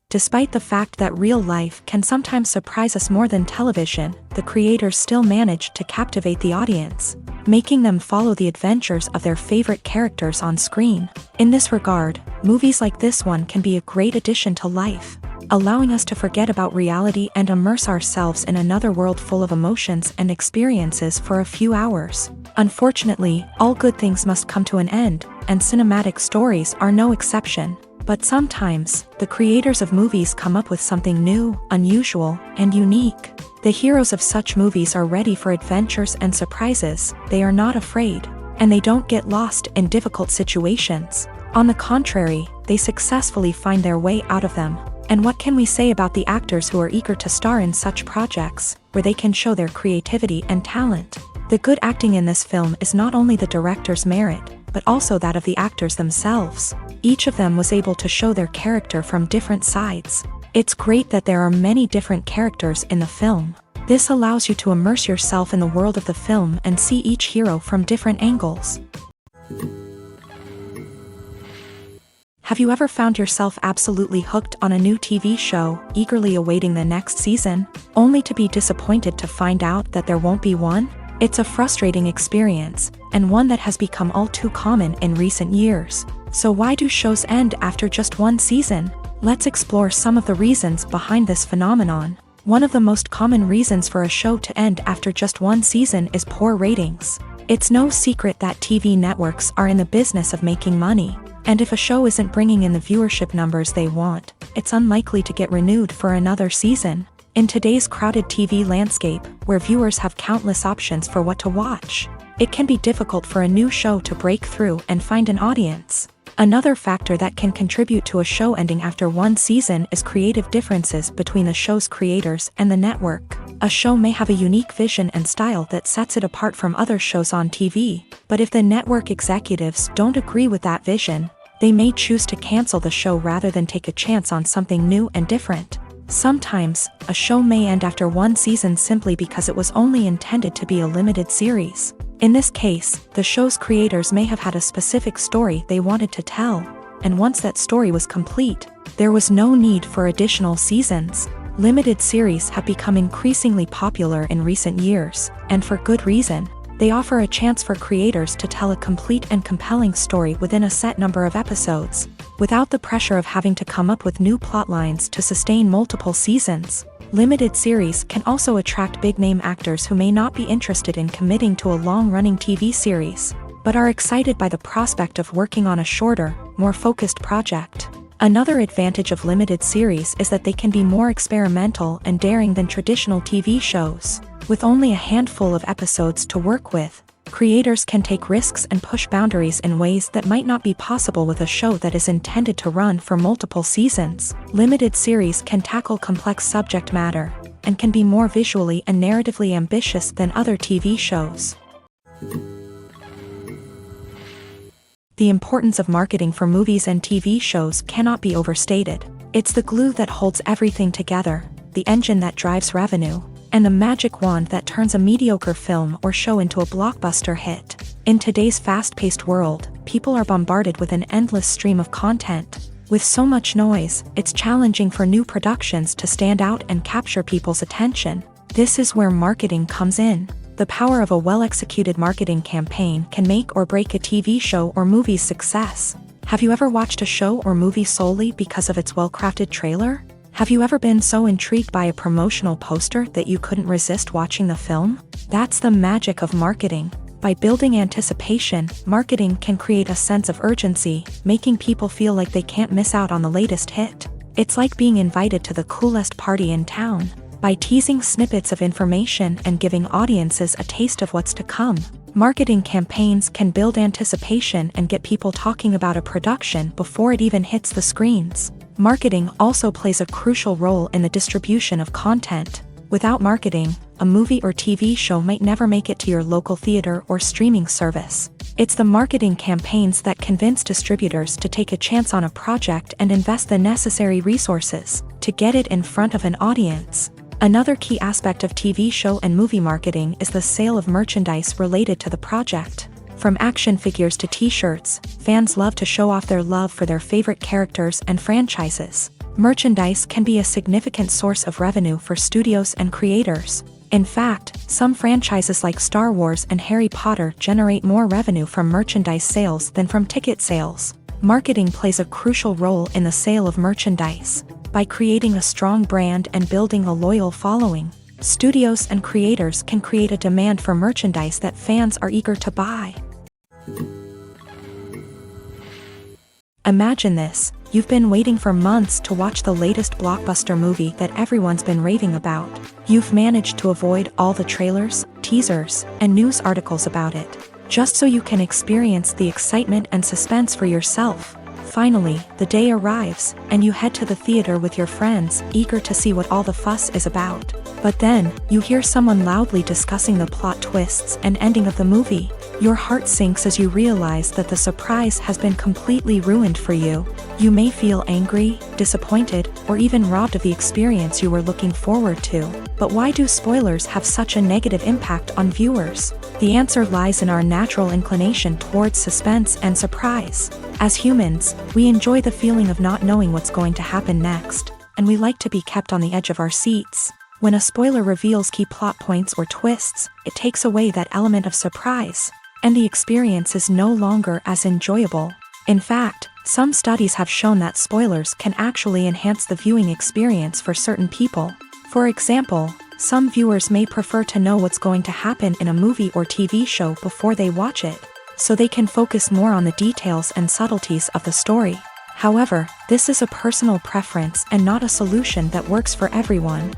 Despite the fact that real life can sometimes surprise us more than television, the creators still manage to captivate the audience, making them follow the adventures of their favorite characters on screen. In this regard, movies like this one can be a great addition to life, allowing us to forget about reality and immerse ourselves in another world full of emotions and experiences for a few hours. Unfortunately, all good things must come to an end, and cinematic stories are no exception. But sometimes, the creators of movies come up with something new, unusual, and unique. The heroes of such movies are ready for adventures and surprises, they are not afraid, and they don't get lost in difficult situations. On the contrary, they successfully find their way out of them. And what can we say about the actors who are eager to star in such projects, where they can show their creativity and talent? The good acting in this film is not only the director's merit, but also that of the actors themselves. Each of them was able to show their character from different sides. It's great that there are many different characters in the film. This allows you to immerse yourself in the world of the film and see each hero from different angles. Have you ever found yourself absolutely hooked on a new TV show, eagerly awaiting the next season, only to be disappointed to find out that there won't be one? It's a frustrating experience, and one that has become all too common in recent years. So why do shows end after just one season? Let's explore some of the reasons behind this phenomenon. One of the most common reasons for a show to end after just one season is poor ratings. It's no secret that TV networks are in the business of making money, and if a show isn't bringing in the viewership numbers they want, it's unlikely to get renewed for another season. In today's crowded TV landscape, where viewers have countless options for what to watch, it can be difficult for a new show to break through and find an audience. Another factor that can contribute to a show ending after one season is creative differences between the show's creators and the network. A show may have a unique vision and style that sets it apart from other shows on TV, but if the network executives don't agree with that vision, they may choose to cancel the show rather than take a chance on something new and different. Sometimes, a show may end after one season simply because it was only intended to be a limited series. In this case, the show's creators may have had a specific story they wanted to tell, and once that story was complete, there was no need for additional seasons. Limited series have become increasingly popular in recent years, and for good reason. They offer a chance for creators to tell a complete and compelling story within a set number of episodes, without the pressure of having to come up with new plotlines to sustain multiple seasons. Limited series can also attract big-name actors who may not be interested in committing to a long-running TV series, but are excited by the prospect of working on a shorter, more focused project. Another advantage of limited series is that they can be more experimental and daring than traditional TV shows. With only a handful of episodes to work with, creators can take risks and push boundaries in ways that might not be possible with a show that is intended to run for multiple seasons. Limited series can tackle complex subject matter, and can be more visually and narratively ambitious than other TV shows. The importance of marketing for movies and TV shows cannot be overstated. It's the glue that holds everything together, the engine that drives revenue, and the magic wand that turns a mediocre film or show into a blockbuster hit. In today's fast-paced world, people are bombarded with an endless stream of content. With so much noise, it's challenging for new productions to stand out and capture people's attention. This is where marketing comes in. The power of a well-executed marketing campaign can make or break a TV show or movie's success. Have you ever watched a show or movie solely because of its well-crafted trailer? Have you ever been so intrigued by a promotional poster that you couldn't resist watching the film? That's the magic of marketing. By building anticipation, marketing can create a sense of urgency, making people feel like they can't miss out on the latest hit. It's like being invited to the coolest party in town. By teasing snippets of information and giving audiences a taste of what's to come, marketing campaigns can build anticipation and get people talking about a production before it even hits the screens. Marketing also plays a crucial role in the distribution of content. Without marketing, a movie or TV show might never make it to your local theater or streaming service. It's the marketing campaigns that convince distributors to take a chance on a project and invest the necessary resources to get it in front of an audience. Another key aspect of TV show and movie marketing is the sale of merchandise related to the project. From action figures to t-shirts, fans love to show off their love for their favorite characters and franchises. Merchandise can be a significant source of revenue for studios and creators. In fact, some franchises like Star Wars and Harry Potter generate more revenue from merchandise sales than from ticket sales. Marketing plays a crucial role in the sale of merchandise. By creating a strong brand and building a loyal following, studios and creators can create a demand for merchandise that fans are eager to buy. Imagine this: you've been waiting for months to watch the latest blockbuster movie that everyone's been raving about. You've managed to avoid all the trailers, teasers, and news articles about it, just so you can experience the excitement and suspense for yourself. Finally, the day arrives, and you head to the theater with your friends, eager to see what all the fuss is about. But then, you hear someone loudly discussing the plot twists and ending of the movie. Your heart sinks as you realize that the surprise has been completely ruined for you. You may feel angry, disappointed, or even robbed of the experience you were looking forward to. But why do spoilers have such a negative impact on viewers? The answer lies in our natural inclination towards suspense and surprise. As humans, we enjoy the feeling of not knowing what's going to happen next, and we like to be kept on the edge of our seats. When a spoiler reveals key plot points or twists, it takes away that element of surprise, and the experience is no longer as enjoyable. In fact, some studies have shown that spoilers can actually enhance the viewing experience for certain people. For example, some viewers may prefer to know what's going to happen in a movie or TV show before they watch it, so they can focus more on the details and subtleties of the story. However, this is a personal preference and not a solution that works for everyone.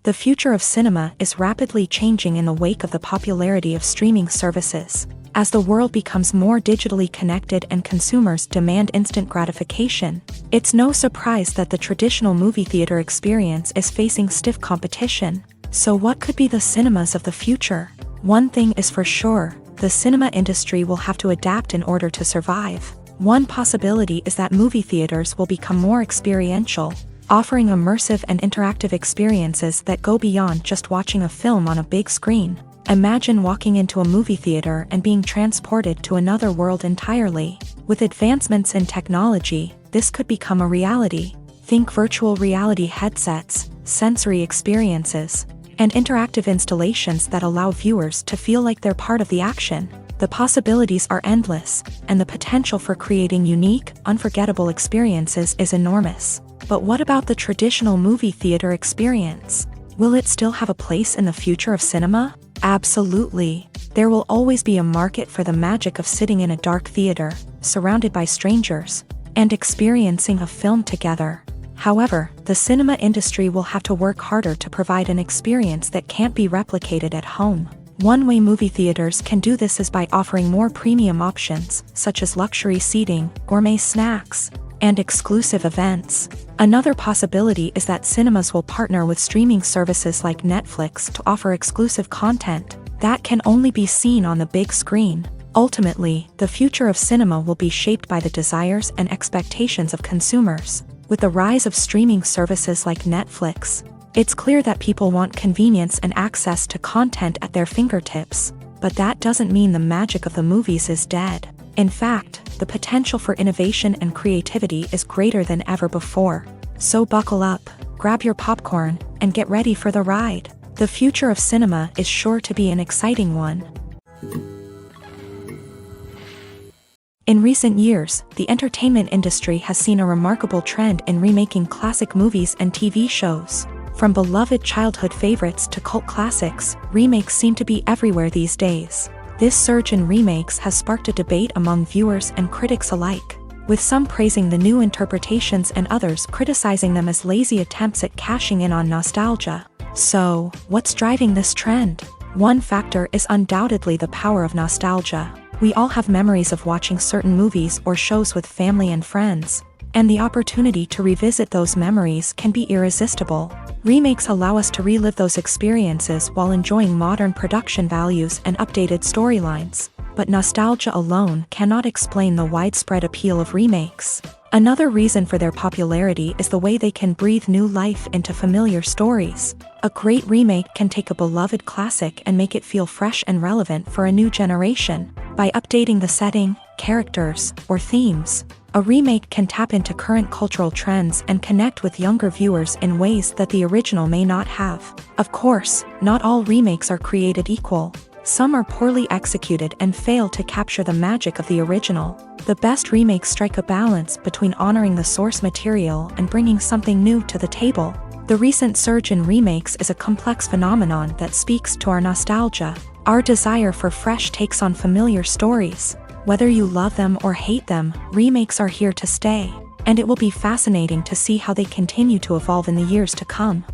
The future of cinema is rapidly changing in the wake of the popularity of streaming services. As the world becomes more digitally connected and consumers demand instant gratification, it's no surprise that the traditional movie theater experience is facing stiff competition. So what could be the cinemas of the future? One thing is for sure: the cinema industry will have to adapt in order to survive. One possibility is that movie theaters will become more experiential, offering immersive and interactive experiences that go beyond just watching a film on a big screen. Imagine walking into a movie theater and being transported to another world entirely. With advancements in technology, this could become a reality. Think virtual reality headsets, sensory experiences, and interactive installations that allow viewers to feel like they're part of the action. The possibilities are endless, and the potential for creating unique, unforgettable experiences is enormous. But what about the traditional movie theater experience? Will it still have a place in the future of cinema? Absolutely. There will always be a market for the magic of sitting in a dark theater, surrounded by strangers, and experiencing a film together. However, the cinema industry will have to work harder to provide an experience that can't be replicated at home. One way movie theaters can do this is by offering more premium options, such as luxury seating, gourmet snacks, and exclusive events. Another possibility is that cinemas will partner with streaming services like Netflix to offer exclusive content that can only be seen on the big screen. Ultimately, the future of cinema will be shaped by the desires and expectations of consumers. With the rise of streaming services like Netflix, it's clear that people want convenience and access to content at their fingertips. But that doesn't mean the magic of the movies is dead. In fact, the potential for innovation and creativity is greater than ever before. So buckle up, grab your popcorn, and get ready for the ride. The future of cinema is sure to be an exciting one. In recent years, the entertainment industry has seen a remarkable trend in remaking classic movies and TV shows. From beloved childhood favorites to cult classics, remakes seem to be everywhere these days. This surge in remakes has sparked a debate among viewers and critics alike, with some praising the new interpretations and others criticizing them as lazy attempts at cashing in on nostalgia. So, what's driving this trend? One factor is undoubtedly the power of nostalgia. We all have memories of watching certain movies or shows with family and friends, and the opportunity to revisit those memories can be irresistible. Remakes allow us to relive those experiences while enjoying modern production values and updated storylines. But nostalgia alone cannot explain the widespread appeal of remakes. Another reason for their popularity is the way they can breathe new life into familiar stories. A great remake can take a beloved classic and make it feel fresh and relevant for a new generation. By updating the setting, characters, or themes, a remake can tap into current cultural trends and connect with younger viewers in ways that the original may not have. Of course, not all remakes are created equal. Some are poorly executed and fail to capture the magic of the original. The best remakes strike a balance between honoring the source material and bringing something new to the table. The recent surge in remakes is a complex phenomenon that speaks to our nostalgia, our desire for fresh takes on familiar stories. Whether you love them or hate them, remakes are here to stay, and it will be fascinating to see how they continue to evolve in the years to come.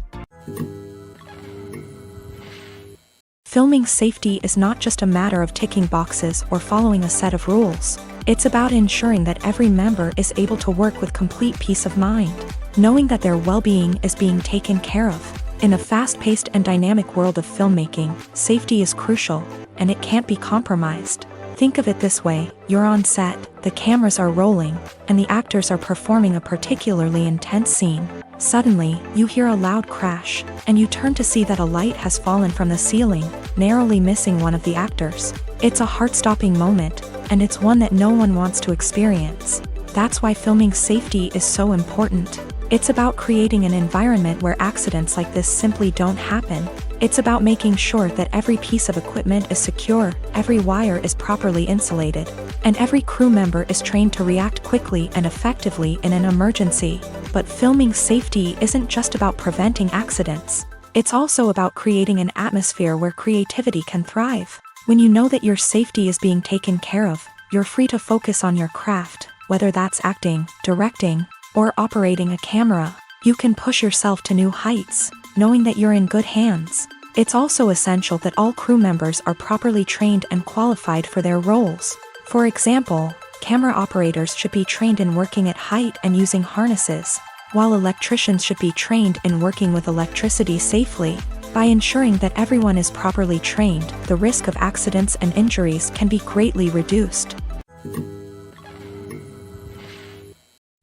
Filming safety is not just a matter of ticking boxes or following a set of rules. It's about ensuring that every member is able to work with complete peace of mind, knowing that their well-being is being taken care of. In a fast-paced and dynamic world of filmmaking, safety is crucial, and it can't be compromised. Think of it this way: you're on set, the cameras are rolling, and the actors are performing a particularly intense scene. Suddenly, you hear a loud crash, and you turn to see that a light has fallen from the ceiling, narrowly missing one of the actors. It's a heart-stopping moment, and it's one that no one wants to experience. That's why filming safety is so important. It's about creating an environment where accidents like this simply don't happen. It's about making sure that every piece of equipment is secure, every wire is properly insulated, and every crew member is trained to react quickly and effectively in an emergency. But filming safety isn't just about preventing accidents. It's also about creating an atmosphere where creativity can thrive. When you know that your safety is being taken care of, you're free to focus on your craft, whether that's acting, directing, or operating a camera. You can push yourself to new heights, knowing that you're in good hands. It's also essential that all crew members are properly trained and qualified for their roles. For example, camera operators should be trained in working at height and using harnesses, while electricians should be trained in working with electricity safely. By ensuring that everyone is properly trained, the risk of accidents and injuries can be greatly reduced.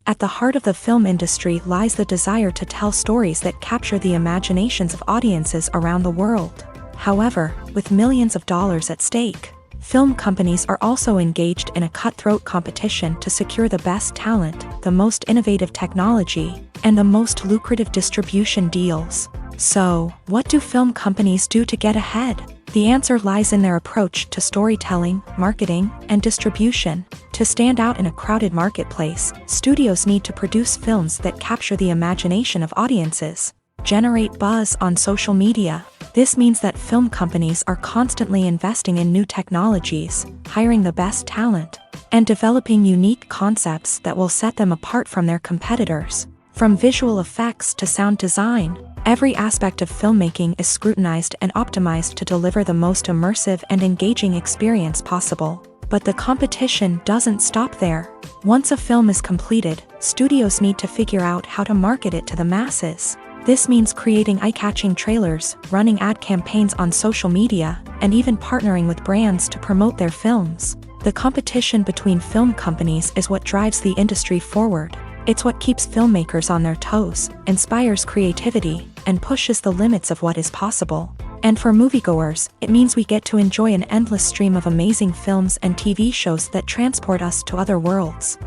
At the heart of the film industry lies the desire to tell stories that capture the imaginations of audiences around the world. However, with millions of dollars at stake, film companies are also engaged in a cutthroat competition to secure the best talent, the most innovative technology, and the most lucrative distribution deals. So, what do film companies do to get ahead? The answer lies in their approach to storytelling, marketing, and distribution. To stand out in a crowded marketplace, studios need to produce films that capture the imagination of audiences, generate buzz on social media. This means that film companies are constantly investing in new technologies, hiring the best talent, and developing unique concepts that will set them apart from their competitors. From visual effects to sound design, every aspect of filmmaking is scrutinized and optimized to deliver the most immersive and engaging experience possible. But the competition doesn't stop there. Once a film is completed, studios need to figure out how to market it to the masses. This means creating eye-catching trailers, running ad campaigns on social media, and even partnering with brands to promote their films. The competition between film companies is what drives the industry forward. It's what keeps filmmakers on their toes, inspires creativity, and pushes the limits of what is possible. And for moviegoers, it means we get to enjoy an endless stream of amazing films and TV shows that transport us to other worlds.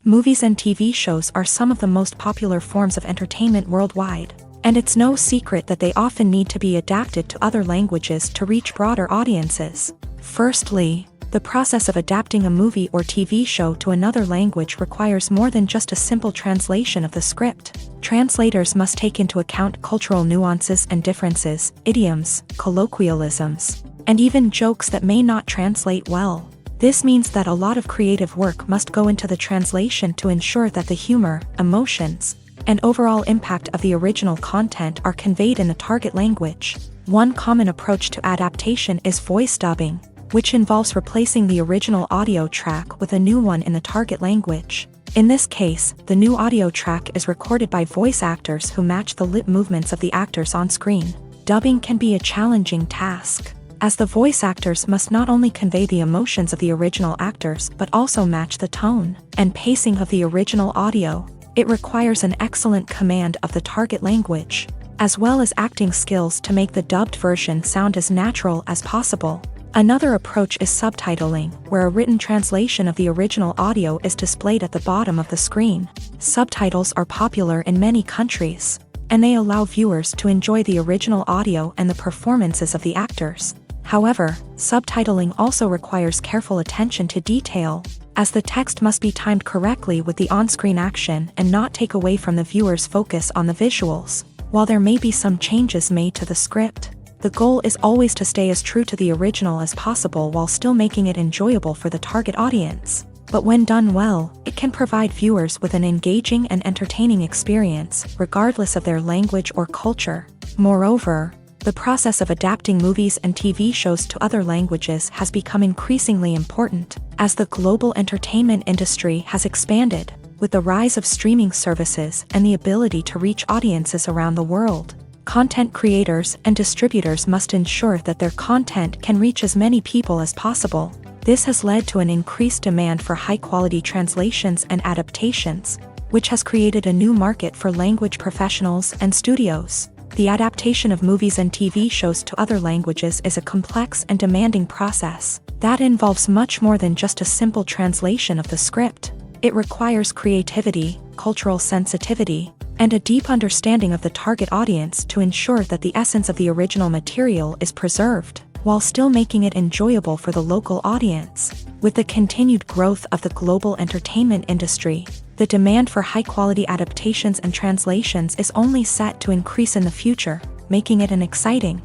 Movies and TV shows are some of the most popular forms of entertainment worldwide, and it's no secret that they often need to be adapted to other languages to reach broader audiences. Firstly, the process of adapting a movie or TV show to another language requires more than just a simple translation of the script. Translators must take into account cultural nuances and differences, idioms, colloquialisms, and even jokes that may not translate well. This means that a lot of creative work must go into the translation to ensure that the humor, emotions, and overall impact of the original content are conveyed in the target language. One common approach to adaptation is voice dubbing, which involves replacing the original audio track with a new one in the target language. In this case, the new audio track is recorded by voice actors who match the lip movements of the actors on screen. Dubbing can be a challenging task, as the voice actors must not only convey the emotions of the original actors but also match the tone and pacing of the original audio. It requires an excellent command of the target language, as well as acting skills to make the dubbed version sound as natural as possible. Another approach is subtitling, where a written translation of the original audio is displayed at the bottom of the screen. Subtitles are popular in many countries, and they allow viewers to enjoy the original audio and the performances of the actors. However, subtitling also requires careful attention to detail, as the text must be timed correctly with the on-screen action and not take away from the viewer's focus on the visuals. While there may be some changes made to the script, the goal is always to stay as true to the original as possible while still making it enjoyable for the target audience. But when done well, it can provide viewers with an engaging and entertaining experience, regardless of their language or culture. Moreover, the process of adapting movies and TV shows to other languages has become increasingly important, as the global entertainment industry has expanded, with the rise of streaming services and the ability to reach audiences around the world. Content creators and distributors must ensure that their content can reach as many people as possible. This has led to an increased demand for high-quality translations and adaptations, which has created a new market for language professionals and studios. The adaptation of movies and TV shows to other languages is a complex and demanding process that involves much more than just a simple translation of the script. It requires creativity, cultural sensitivity, and a deep understanding of the target audience to ensure that the essence of the original material is preserved, while still making it enjoyable for the local audience. With the continued growth of the global entertainment industry, the demand for high-quality adaptations and translations is only set to increase in the future, making it an exciting.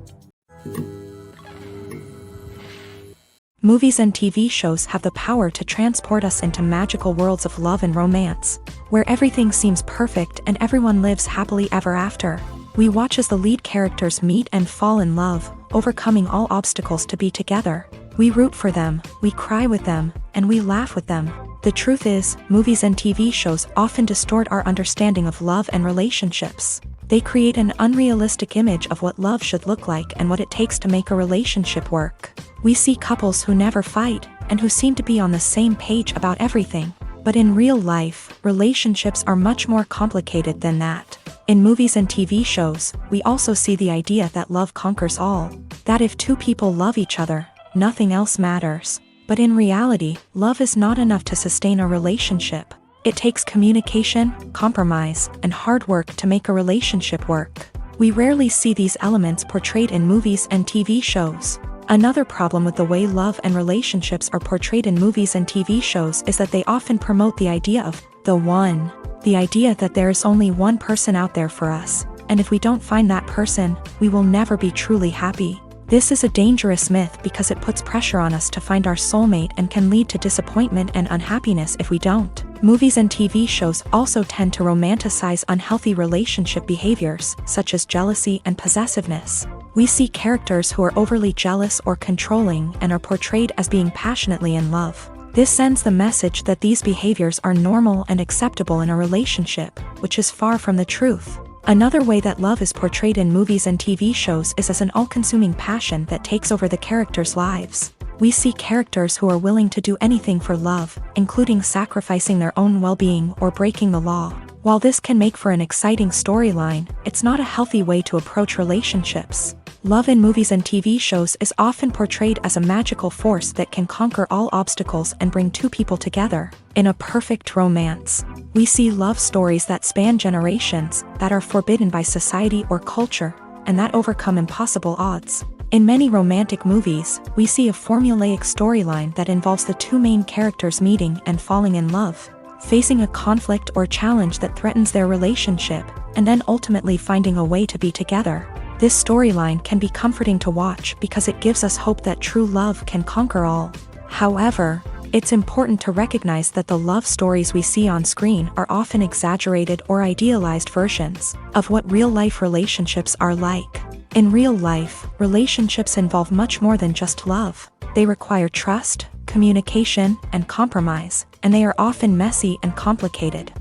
Movies and TV shows have the power to transport us into magical worlds of love and romance, where everything seems perfect and everyone lives happily ever after. We watch as the lead characters meet and fall in love, overcoming all obstacles to be together. We root for them, we cry with them, and we laugh with them. The truth is, movies and TV shows often distort our understanding of love and relationships. They create an unrealistic image of what love should look like and what it takes to make a relationship work. We see couples who never fight, and who seem to be on the same page about everything. But in real life, relationships are much more complicated than that. In movies and TV shows, we also see the idea that love conquers all. That if two people love each other, nothing else matters. But in reality, love is not enough to sustain a relationship. It takes communication, compromise, and hard work to make a relationship work. We rarely see these elements portrayed in movies and TV shows. Another problem with the way love and relationships are portrayed in movies and TV shows is that they often promote the idea of the one. The idea that there is only one person out there for us, and if we don't find that person, we will never be truly happy. This is a dangerous myth because it puts pressure on us to find our soulmate and can lead to disappointment and unhappiness if we don't. Movies and TV shows also tend to romanticize unhealthy relationship behaviors, such as jealousy and possessiveness. We see characters who are overly jealous or controlling and are portrayed as being passionately in love. This sends the message that these behaviors are normal and acceptable in a relationship, which is far from the truth. Another way that love is portrayed in movies and TV shows is as an all-consuming passion that takes over the characters' lives. We see characters who are willing to do anything for love, including sacrificing their own well-being or breaking the law. While this can make for an exciting storyline, it's not a healthy way to approach relationships. Love in movies and TV shows is often portrayed as a magical force that can conquer all obstacles and bring two people together in a perfect romance. We see love stories that span generations, that are forbidden by society or culture, and that overcome impossible odds. In many romantic movies, we see a formulaic storyline that involves the two main characters meeting and falling in love, facing a conflict or challenge that threatens their relationship, and then ultimately finding a way to be together. This storyline can be comforting to watch because it gives us hope that true love can conquer all. However, it's important to recognize that the love stories we see on screen are often exaggerated or idealized versions of what real-life relationships are like. In real life, relationships involve much more than just love. They require trust, communication, and compromise, and they are often messy and complicated.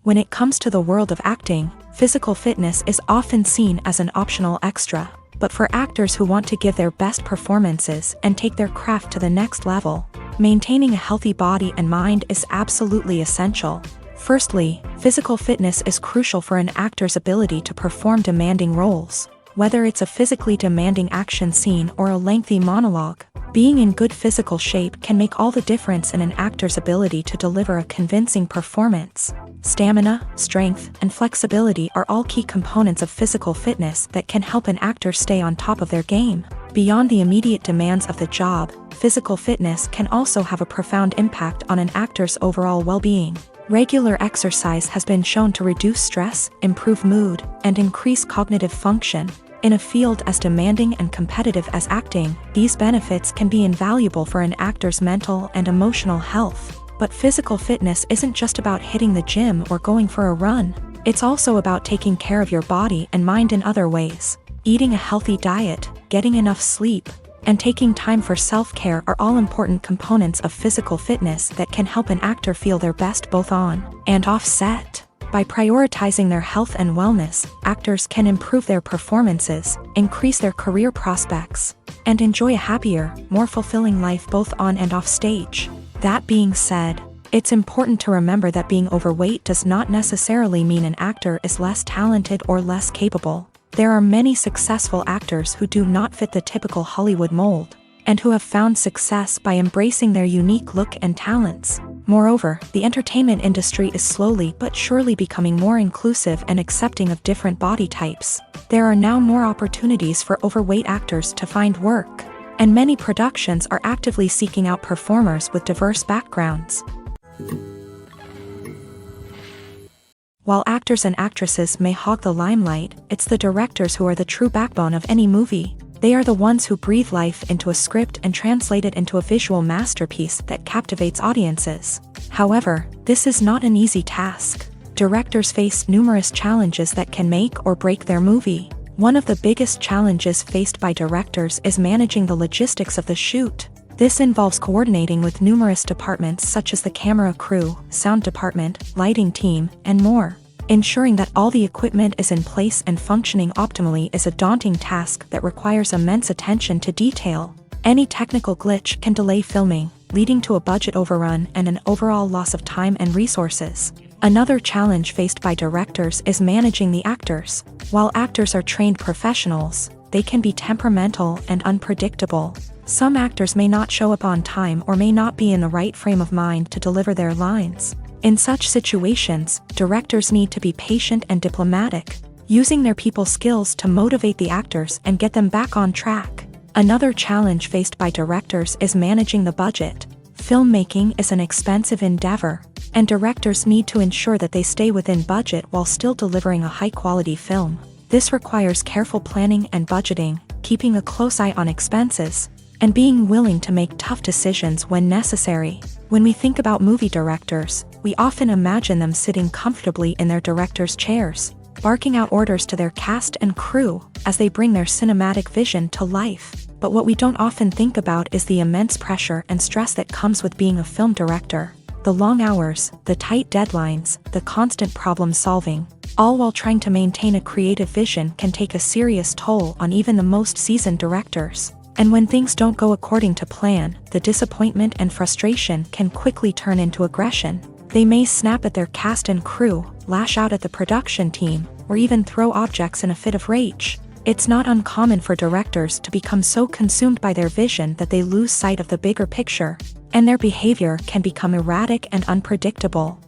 When it comes to the world of acting, physical fitness is often seen as an optional extra. But for actors who want to give their best performances and take their craft to the next level, maintaining a healthy body and mind is absolutely essential. Firstly, physical fitness is crucial for an actor's ability to perform demanding roles. Whether it's a physically demanding action scene or a lengthy monologue, being in good physical shape can make all the difference in an actor's ability to deliver a convincing performance. Stamina, strength, and flexibility are all key components of physical fitness that can help an actor stay on top of their game. Beyond the immediate demands of the job, physical fitness can also have a profound impact on an actor's overall well-being. Regular exercise has been shown to reduce stress, improve mood, and increase cognitive function. In a field as demanding and competitive as acting, these benefits can be invaluable for an actor's mental and emotional health. But physical fitness isn't just about hitting the gym or going for a run. It's also about taking care of your body and mind in other ways. Eating a healthy diet, getting enough sleep, and taking time for self-care are all important components of physical fitness that can help an actor feel their best both on and off set. By prioritizing their health and wellness, actors can improve their performances, increase their career prospects, and enjoy a happier, more fulfilling life both on and off stage. That being said, it's important to remember that being overweight does not necessarily mean an actor is less talented or less capable. There are many successful actors who do not fit the typical Hollywood mold, and who have found success by embracing their unique look and talents. Moreover, the entertainment industry is slowly but surely becoming more inclusive and accepting of different body types. There are now more opportunities for overweight actors to find work, and many productions are actively seeking out performers with diverse backgrounds. While actors and actresses may hog the limelight, it's the directors who are the true backbone of any movie. They are the ones who breathe life into a script and translate it into a visual masterpiece that captivates audiences. However, this is not an easy task. Directors face numerous challenges that can make or break their movie. One of the biggest challenges faced by directors is managing the logistics of the shoot. This involves coordinating with numerous departments such as the camera crew, sound department, lighting team, and more. Ensuring that all the equipment is in place and functioning optimally is a daunting task that requires immense attention to detail. Any technical glitch can delay filming, leading to a budget overrun and an overall loss of time and resources. Another challenge faced by directors is managing the actors. While actors are trained professionals, they can be temperamental and unpredictable. Some actors may not show up on time or may not be in the right frame of mind to deliver their lines. In such situations, directors need to be patient and diplomatic, using their people skills to motivate the actors and get them back on track. Another challenge faced by directors is managing the budget. Filmmaking is an expensive endeavor, and directors need to ensure that they stay within budget while still delivering a high-quality film. This requires careful planning and budgeting, keeping a close eye on expenses, and being willing to make tough decisions when necessary. When we think about movie directors, we often imagine them sitting comfortably in their director's chairs, barking out orders to their cast and crew as they bring their cinematic vision to life. But what we don't often think about is the immense pressure and stress that comes with being a film director. The long hours, the tight deadlines, the constant problem solving, all while trying to maintain a creative vision can take a serious toll on even the most seasoned directors. And when things don't go according to plan, the disappointment and frustration can quickly turn into aggression. They may snap at their cast and crew, lash out at the production team, or even throw objects in a fit of rage. It's not uncommon for directors to become so consumed by their vision that they lose sight of the bigger picture, and their behavior can become erratic and unpredictable.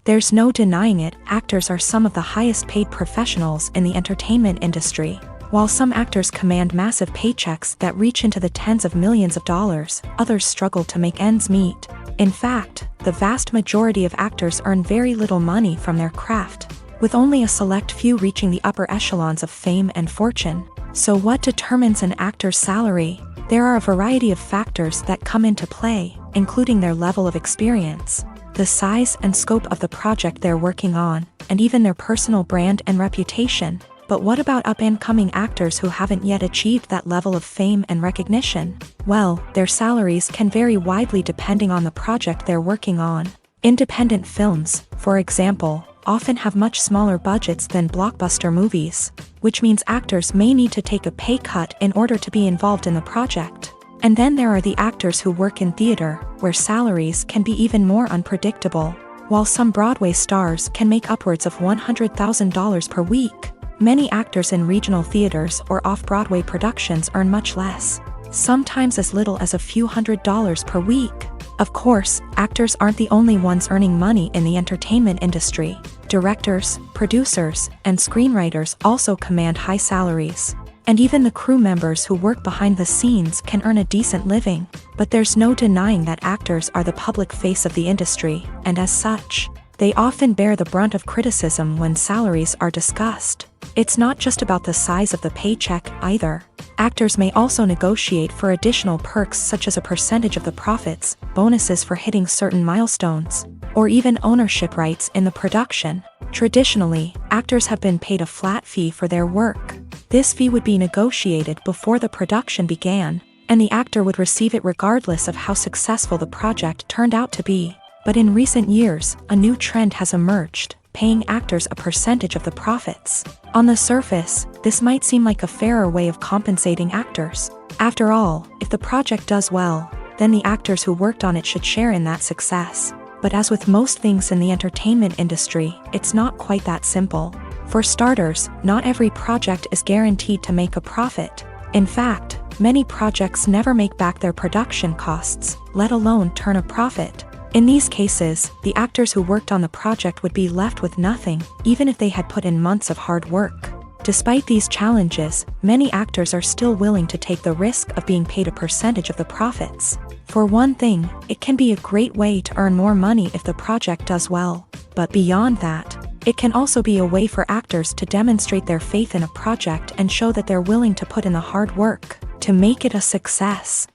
There's no denying it, actors are some of the highest paid professionals in the entertainment industry. While some actors command massive paychecks that reach into the tens of millions of dollars, others struggle to make ends meet. In fact, the vast majority of actors earn very little money from their craft, with only a select few reaching the upper echelons of fame and fortune. So what determines an actor's salary? There are a variety of factors that come into play, including their level of experience, the size and scope of the project they're working on, and even their personal brand and reputation. But what about up-and-coming actors who haven't yet achieved that level of fame and recognition? Well, their salaries can vary widely depending on the project they're working on. Independent films, for example, often have much smaller budgets than blockbuster movies, which means actors may need to take a pay cut in order to be involved in the project. And then there are the actors who work in theater, where salaries can be even more unpredictable. While some Broadway stars can make upwards of $100,000 per week, many actors in regional theaters or off-Broadway productions earn much less, sometimes as little as a few $100s per week. Of course, actors aren't the only ones earning money in the entertainment industry. Directors, producers, and screenwriters also command high salaries. And even the crew members who work behind the scenes can earn a decent living. But there's no denying that actors are the public face of the industry, and as such, they often bear the brunt of criticism when salaries are discussed. It's not just about the size of the paycheck, either. Actors may also negotiate for additional perks such as a percentage of the profits, bonuses for hitting certain milestones, or even ownership rights in the production. Traditionally, actors have been paid a flat fee for their work. This fee would be negotiated before the production began, and the actor would receive it regardless of how successful the project turned out to be. But in recent years, a new trend has emerged, paying actors a percentage of the profits. On the surface, this might seem like a fairer way of compensating actors. After all, if the project does well, then the actors who worked on it should share in that success. But as with most things in the entertainment industry, it's not quite that simple. For starters, not every project is guaranteed to make a profit. In fact, many projects never make back their production costs, let alone turn a profit. In these cases, the actors who worked on the project would be left with nothing, even if they had put in months of hard work. Despite these challenges, many actors are still willing to take the risk of being paid a percentage of the profits. For one thing, it can be a great way to earn more money if the project does well. But beyond that, it can also be a way for actors to demonstrate their faith in a project and show that they're willing to put in the hard work to make it a success.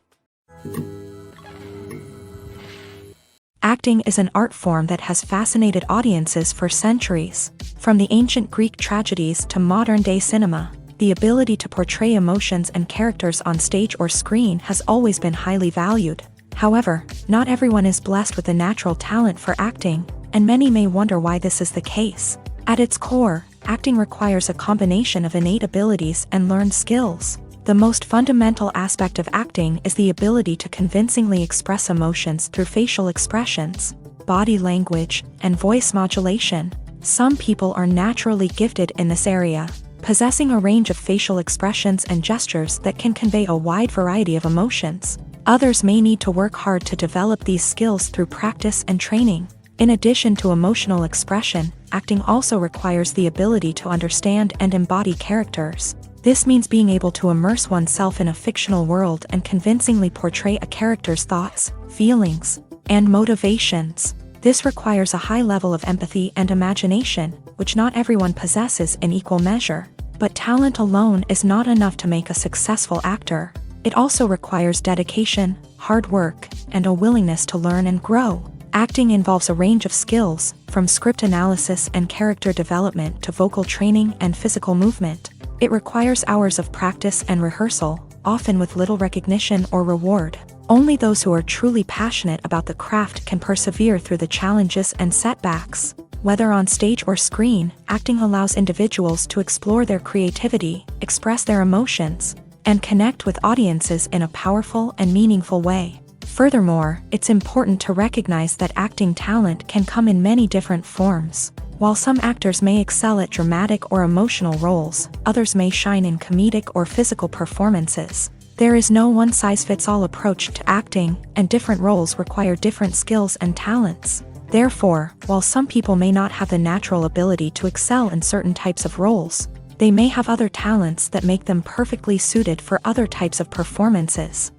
Acting is an art form that has fascinated audiences for centuries. From the ancient Greek tragedies to modern-day cinema, the ability to portray emotions and characters on stage or screen has always been highly valued. However, not everyone is blessed with a natural talent for acting, and many may wonder why this is the case. At its core, acting requires a combination of innate abilities and learned skills. The most fundamental aspect of acting is the ability to convincingly express emotions through facial expressions, body language, and voice modulation. Some people are naturally gifted in this area, possessing a range of facial expressions and gestures that can convey a wide variety of emotions. Others may need to work hard to develop these skills through practice and training. In addition to emotional expression, acting also requires the ability to understand and embody characters. This means being able to immerse oneself in a fictional world and convincingly portray a character's thoughts, feelings, and motivations. This requires a high level of empathy and imagination, which not everyone possesses in equal measure. But talent alone is not enough to make a successful actor. It also requires dedication, hard work, and a willingness to learn and grow. Acting involves a range of skills, from script analysis and character development to vocal training and physical movement. It requires hours of practice and rehearsal, often with little recognition or reward. Only those who are truly passionate about the craft can persevere through the challenges and setbacks. Whether on stage or screen, acting allows individuals to explore their creativity, express their emotions, and connect with audiences in a powerful and meaningful way. Furthermore, it's important to recognize that acting talent can come in many different forms. While some actors may excel at dramatic or emotional roles, others may shine in comedic or physical performances. There is no one-size-fits-all approach to acting, and different roles require different skills and talents. Therefore, while some people may not have the natural ability to excel in certain types of roles, they may have other talents that make them perfectly suited for other types of performances.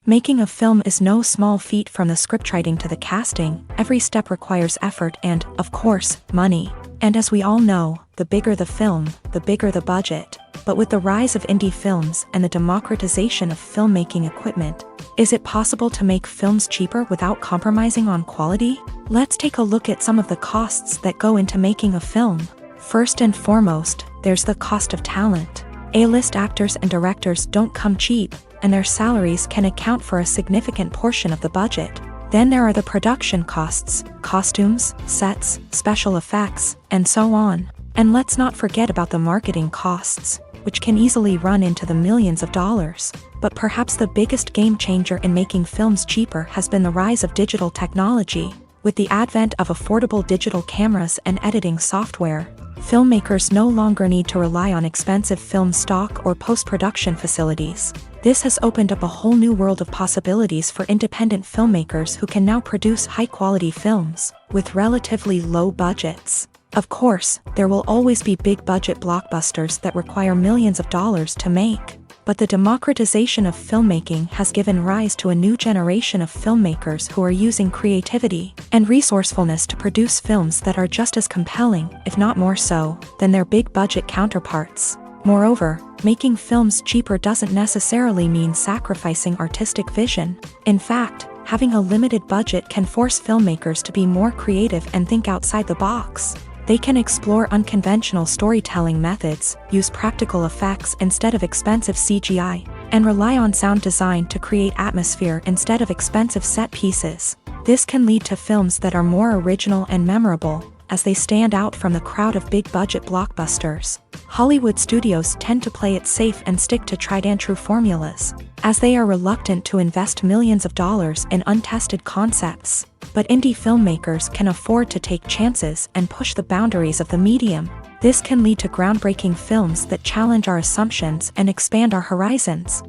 Making a film is no small feat. From the scriptwriting to the casting, every step requires effort and, of course, money. And as we all know, the bigger the film, the bigger the budget. But with the rise of indie films and the democratization of filmmaking equipment, is it possible to make films cheaper without compromising on quality? Let's take a look at some of the costs that go into making a film. First and foremost, there's the cost of talent. A-list actors and directors don't come cheap, and their salaries can account for a significant portion of the budget. Then there are the production costs, costumes, sets, special effects, and so on. And let's not forget about the marketing costs, which can easily run into the millions of dollars. But perhaps the biggest game changer in making films cheaper has been the rise of digital technology. With the advent of affordable digital cameras and editing software, filmmakers no longer need to rely on expensive film stock or post-production facilities. This has opened up a whole new world of possibilities for independent filmmakers who can now produce high-quality films with relatively low budgets. Of course, there will always be big-budget blockbusters that require millions of dollars to make. But the democratization of filmmaking has given rise to a new generation of filmmakers who are using creativity and resourcefulness to produce films that are just as compelling, if not more so, than their big-budget counterparts. Moreover, making films cheaper doesn't necessarily mean sacrificing artistic vision. In fact, having a limited budget can force filmmakers to be more creative and think outside the box. They can explore unconventional storytelling methods, use practical effects instead of expensive CGI, and rely on sound design to create atmosphere instead of expensive set pieces. This can lead to films that are more original and memorable, as they stand out from the crowd of big-budget blockbusters. Hollywood studios tend to play it safe and stick to tried-and-true formulas, as they are reluctant to invest millions of dollars in untested concepts. But indie filmmakers can afford to take chances and push the boundaries of the medium. This can lead to groundbreaking films that challenge our assumptions and expand our horizons.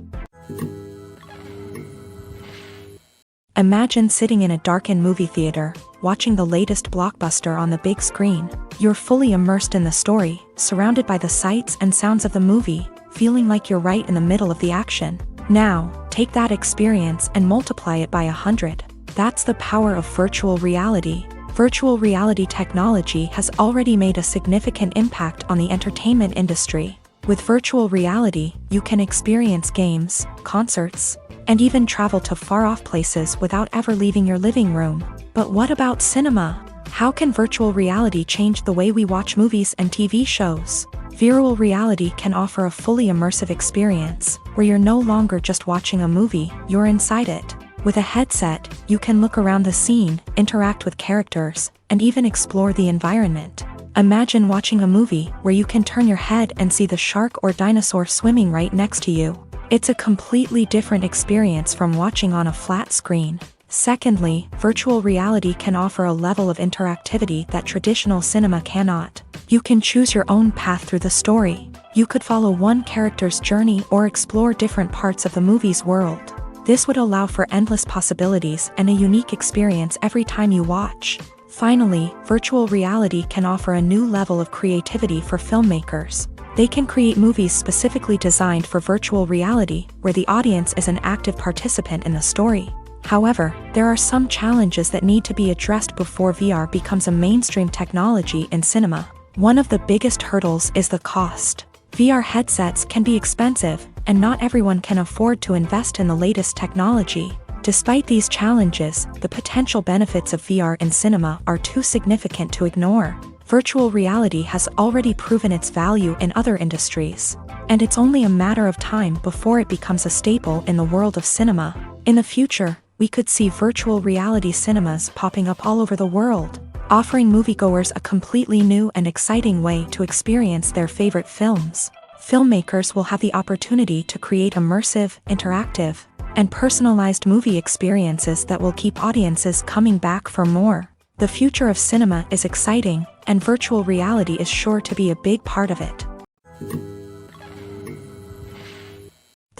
Imagine sitting in a darkened movie theater, watching the latest blockbuster on the big screen. You're fully immersed in the story, surrounded by the sights and sounds of the movie, feeling like you're right in the middle of the action. Now, take that experience and multiply it by 100. That's the power of virtual reality. Virtual reality technology has already made a significant impact on the entertainment industry. With virtual reality, you can experience games, concerts, and even travel to far-off places without ever leaving your living room. But what about cinema? How can virtual reality change the way we watch movies and TV shows? Virtual reality can offer a fully immersive experience, where you're no longer just watching a movie, you're inside it. With a headset, you can look around the scene, interact with characters, and even explore the environment. Imagine watching a movie where you can turn your head and see the shark or dinosaur swimming right next to you. It's a completely different experience from watching on a flat screen. Secondly, virtual reality can offer a level of interactivity that traditional cinema cannot. You can choose your own path through the story. You could follow one character's journey or explore different parts of the movie's world. This would allow for endless possibilities and a unique experience every time you watch. Finally, virtual reality can offer a new level of creativity for filmmakers. They can create movies specifically designed for virtual reality, where the audience is an active participant in the story. However, there are some challenges that need to be addressed before VR becomes a mainstream technology in cinema. One of the biggest hurdles is the cost. VR headsets can be expensive, and not everyone can afford to invest in the latest technology. Despite these challenges, the potential benefits of VR in cinema are too significant to ignore. Virtual reality has already proven its value in other industries, and it's only a matter of time before it becomes a staple in the world of cinema. In the future, we could see virtual reality cinemas popping up all over the world, offering moviegoers a completely new and exciting way to experience their favorite films. Filmmakers will have the opportunity to create immersive, interactive, and personalized movie experiences that will keep audiences coming back for more. The future of cinema is exciting, and virtual reality is sure to be a big part of it.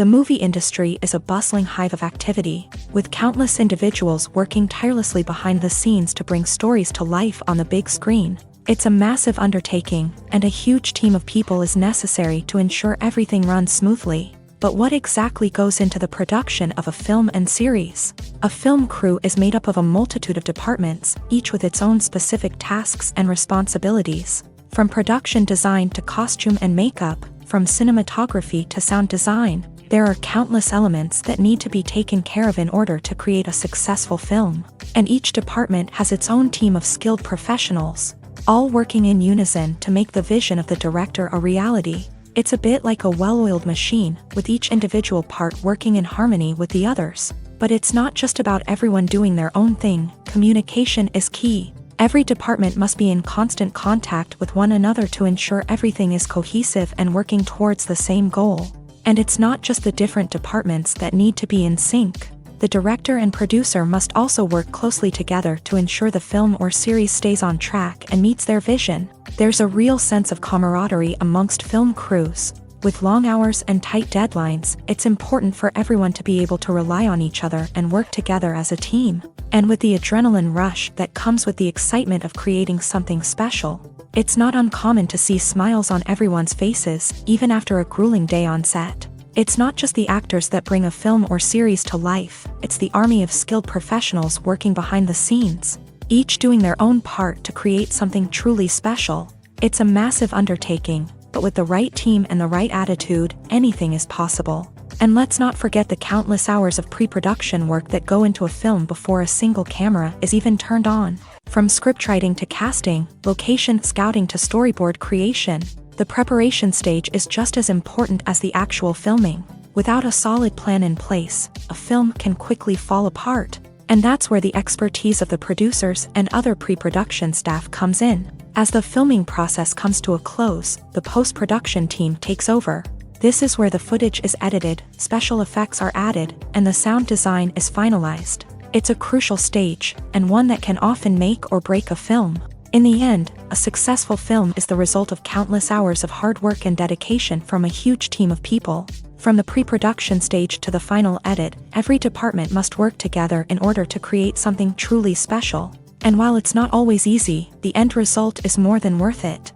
The movie industry is a bustling hive of activity, with countless individuals working tirelessly behind the scenes to bring stories to life on the big screen. It's a massive undertaking, and a huge team of people is necessary to ensure everything runs smoothly. But what exactly goes into the production of a film and series? A film crew is made up of a multitude of departments, each with its own specific tasks and responsibilities. From production design to costume and makeup, from cinematography to sound design, there are countless elements that need to be taken care of in order to create a successful film. And each department has its own team of skilled professionals, all working in unison to make the vision of the director a reality. It's a bit like a well-oiled machine, with each individual part working in harmony with the others. But it's not just about everyone doing their own thing. Communication is key. Every department must be in constant contact with one another to ensure everything is cohesive and working towards the same goal. And it's not just the different departments that need to be in sync. The director and producer must also work closely together to ensure the film or series stays on track and meets their vision. There's a real sense of camaraderie amongst film crews. With long hours and tight deadlines, it's important for everyone to be able to rely on each other and work together as a team. And with the adrenaline rush that comes with the excitement of creating something special, it's not uncommon to see smiles on everyone's faces, even after a grueling day on set. It's not just the actors that bring a film or series to life, it's the army of skilled professionals working behind the scenes, each doing their own part to create something truly special. It's a massive undertaking, but with the right team and the right attitude, anything is possible. And let's not forget the countless hours of pre-production work that go into a film before a single camera is even turned on. From scriptwriting to casting, location scouting to storyboard creation, the preparation stage is just as important as the actual filming. Without a solid plan in place, a film can quickly fall apart. And that's where the expertise of the producers and other pre-production staff comes in. As the filming process comes to a close, the post-production team takes over. This is where the footage is edited, special effects are added, and the sound design is finalized. It's a crucial stage, and one that can often make or break a film. In the end, a successful film is the result of countless hours of hard work and dedication from a huge team of people. From the pre-production stage to the final edit, every department must work together in order to create something truly special. And while it's not always easy, the end result is more than worth it.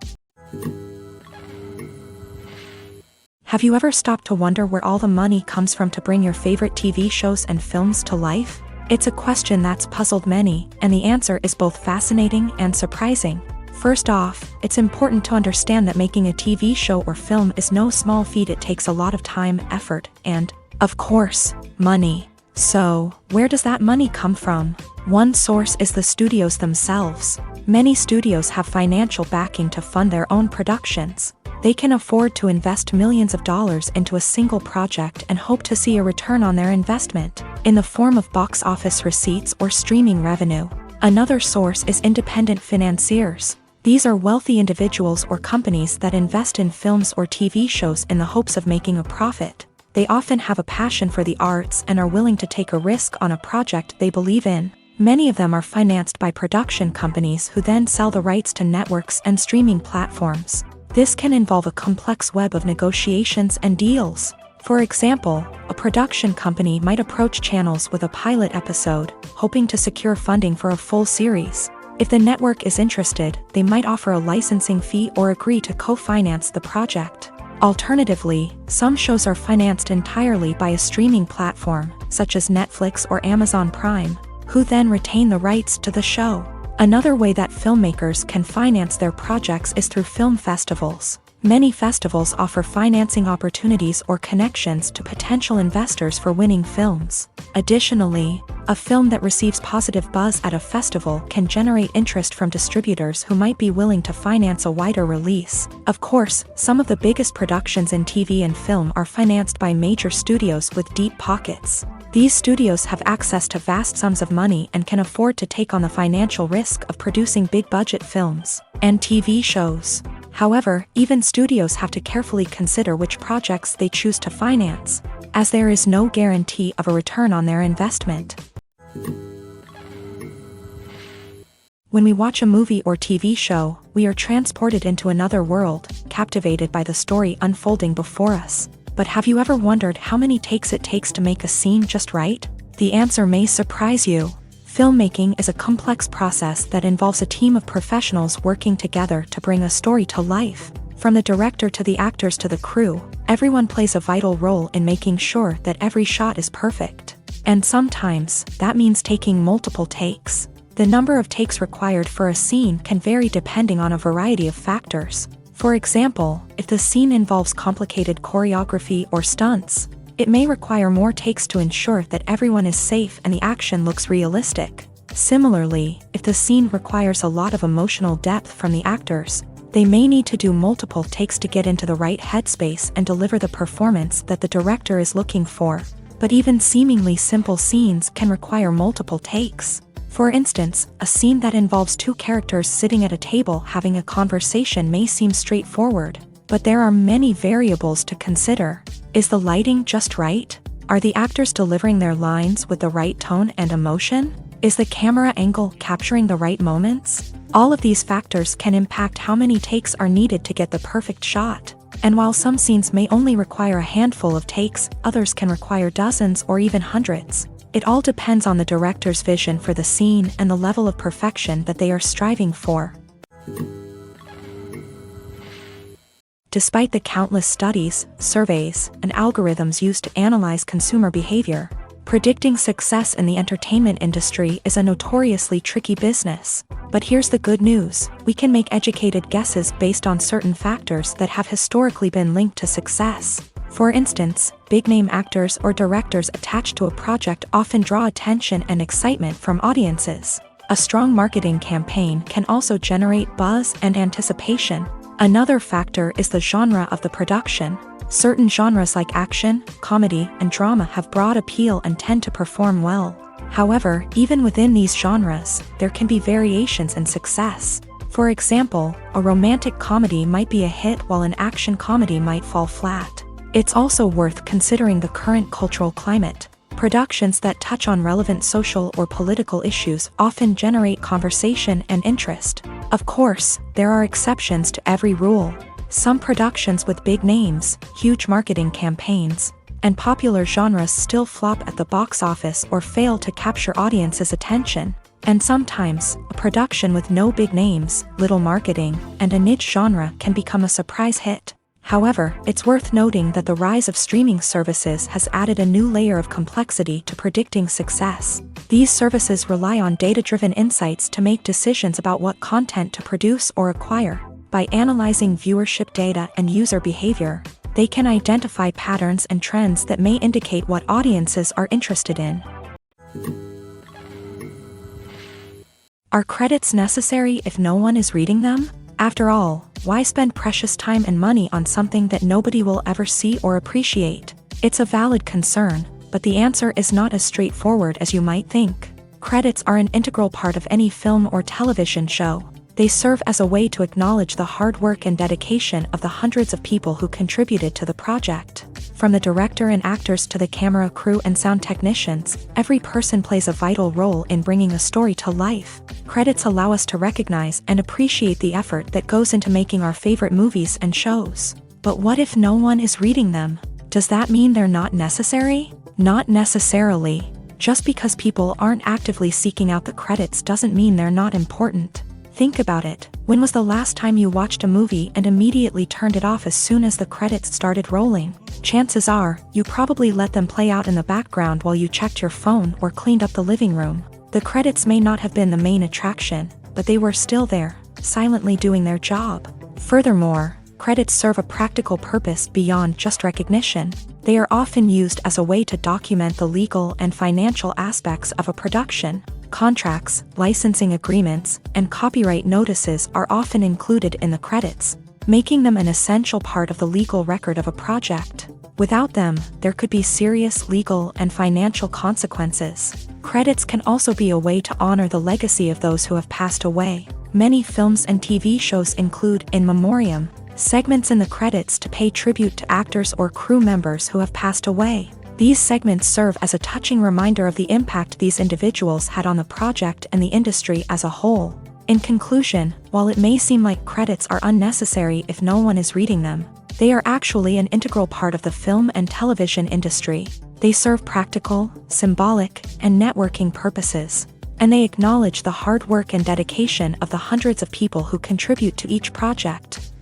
Have you ever stopped to wonder where all the money comes from to bring your favorite TV shows and films to life? It's a question that's puzzled many, and the answer is both fascinating and surprising. First off, it's important to understand that making a TV show or film is no small feat. It takes a lot of time, effort, and, of course, money. So, where does that money come from? One source is the studios themselves. Many studios have financial backing to fund their own productions. They can afford to invest millions of dollars into a single project and hope to see a return on their investment, in the form of box office receipts or streaming revenue. Another source is independent financiers. These are wealthy individuals or companies that invest in films or TV shows in the hopes of making a profit. They often have a passion for the arts and are willing to take a risk on a project they believe in. Many of them are financed by production companies who then sell the rights to networks and streaming platforms. This can involve a complex web of negotiations and deals. For example, a production company might approach channels with a pilot episode, hoping to secure funding for a full series. If the network is interested, they might offer a licensing fee or agree to co-finance the project. Alternatively, some shows are financed entirely by a streaming platform, such as Netflix or Amazon Prime, who then retain the rights to the show. Another way that filmmakers can finance their projects is through film festivals. Many festivals offer financing opportunities or connections to potential investors for winning films. Additionally, a film that receives positive buzz at a festival can generate interest from distributors who might be willing to finance a wider release. Of course, some of the biggest productions in TV and film are financed by major studios with deep pockets. These studios have access to vast sums of money and can afford to take on the financial risk of producing big-budget films and TV shows. However, even studios have to carefully consider which projects they choose to finance, as there is no guarantee of a return on their investment. When we watch a movie or TV show, we are transported into another world, captivated by the story unfolding before us. But have you ever wondered how many takes it takes to make a scene just right? The answer may surprise you. Filmmaking is a complex process that involves a team of professionals working together to bring a story to life. From the director to the actors to the crew, everyone plays a vital role in making sure that every shot is perfect. And sometimes, that means taking multiple takes. The number of takes required for a scene can vary depending on a variety of factors. For example, if the scene involves complicated choreography or stunts, it may require more takes to ensure that everyone is safe and the action looks realistic. Similarly, if the scene requires a lot of emotional depth from the actors, they may need to do multiple takes to get into the right headspace and deliver the performance that the director is looking for. But even seemingly simple scenes can require multiple takes. For instance, a scene that involves two characters sitting at a table having a conversation may seem straightforward, but there are many variables to consider. Is the lighting just right? Are the actors delivering their lines with the right tone and emotion? Is the camera angle capturing the right moments? All of these factors can impact how many takes are needed to get the perfect shot. And while some scenes may only require a handful of takes, others can require dozens or even hundreds. It all depends on the director's vision for the scene and the level of perfection that they are striving for. Despite the countless studies, surveys, and algorithms used to analyze consumer behavior, predicting success in the entertainment industry is a notoriously tricky business. But here's the good news: we can make educated guesses based on certain factors that have historically been linked to success. For instance, big-name actors or directors attached to a project often draw attention and excitement from audiences. A strong marketing campaign can also generate buzz and anticipation. Another factor is the genre of the production. Certain genres like action, comedy, and drama have broad appeal and tend to perform well. However, even within these genres, there can be variations in success. For example, a romantic comedy might be a hit while an action comedy might fall flat. It's also worth considering the current cultural climate. Productions that touch on relevant social or political issues often generate conversation and interest. Of course, there are exceptions to every rule. Some productions with big names, huge marketing campaigns, and popular genres still flop at the box office or fail to capture audiences' attention. And sometimes, a production with no big names, little marketing, and a niche genre can become a surprise hit. However, it's worth noting that the rise of streaming services has added a new layer of complexity to predicting success. These services rely on data-driven insights to make decisions about what content to produce or acquire. By analyzing viewership data and user behavior, they can identify patterns and trends that may indicate what audiences are interested in. Are credits necessary if no one is reading them? After all, why spend precious time and money on something that nobody will ever see or appreciate? It's a valid concern, but the answer is not as straightforward as you might think. Credits are an integral part of any film or television show. They serve as a way to acknowledge the hard work and dedication of the hundreds of people who contributed to the project. From the director and actors to the camera crew and sound technicians, every person plays a vital role in bringing a story to life. Credits allow us to recognize and appreciate the effort that goes into making our favorite movies and shows. But what if no one is reading them? Does that mean they're not necessary? Not necessarily. Just because people aren't actively seeking out the credits doesn't mean they're not important. Think about it. When was the last time you watched a movie and immediately turned it off as soon as the credits started rolling? Chances are, you probably let them play out in the background while you checked your phone or cleaned up the living room. The credits may not have been the main attraction, but they were still there, silently doing their job. Furthermore, credits serve a practical purpose beyond just recognition. They are often used as a way to document the legal and financial aspects of a production. Contracts, licensing agreements, and copyright notices are often included in the credits, making them an essential part of the legal record of a project. Without them, there could be serious legal and financial consequences. Credits can also be a way to honor the legacy of those who have passed away. Many films and TV shows include in memoriam segments in the credits to pay tribute to actors or crew members who have passed away. These segments serve as a touching reminder of the impact these individuals had on the project and the industry as a whole. In conclusion, while it may seem like credits are unnecessary if no one is reading them, They are actually an integral part of the film and television industry. They serve practical, symbolic, and networking purposes, and they acknowledge the hard work and dedication of the hundreds of people who contribute to each project.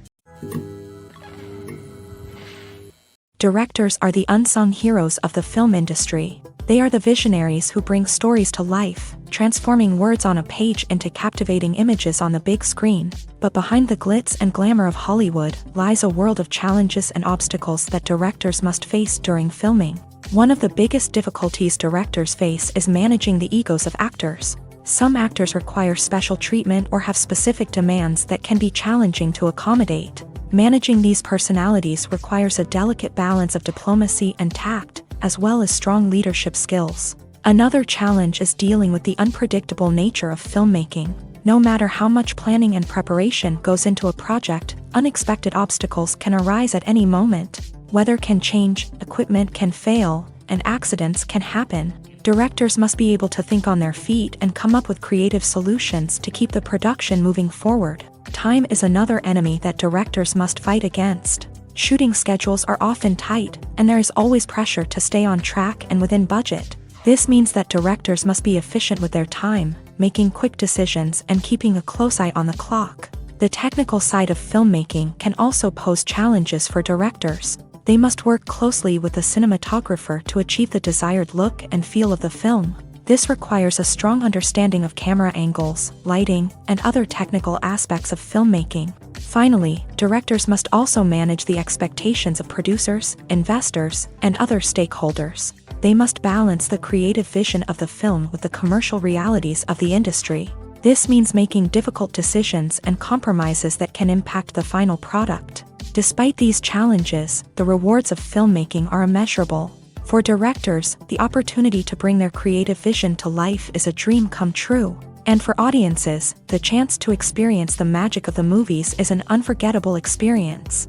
Directors are the unsung heroes of the film industry. They are the visionaries who bring stories to life, transforming words on a page into captivating images on the big screen. But behind the glitz and glamour of Hollywood lies a world of challenges and obstacles that directors must face during filming. One of the biggest difficulties directors face is managing the egos of actors. Some actors require special treatment or have specific demands that can be challenging to accommodate. Managing these personalities requires a delicate balance of diplomacy and tact, as well as strong leadership skills. Another challenge is dealing with the unpredictable nature of filmmaking. No matter how much planning and preparation goes into a project, unexpected obstacles can arise at any moment. Weather can change, equipment can fail, and accidents can happen. Directors must be able to think on their feet and come up with creative solutions to keep the production moving forward. Time is another enemy that directors must fight against. Shooting schedules are often tight, and there is always pressure to stay on track and within budget. This means that directors must be efficient with their time, making quick decisions and keeping a close eye on the clock. The technical side of filmmaking can also pose challenges for directors. They must work closely with the cinematographer to achieve the desired look and feel of the film. This requires a strong understanding of camera angles, lighting, and other technical aspects of filmmaking. Finally, directors must also manage the expectations of producers, investors, and other stakeholders. They must balance the creative vision of the film with the commercial realities of the industry. This means making difficult decisions and compromises that can impact the final product. Despite these challenges, the rewards of filmmaking are immeasurable. For directors, the opportunity to bring their creative vision to life is a dream come true. And for audiences, the chance to experience the magic of the movies is an unforgettable experience.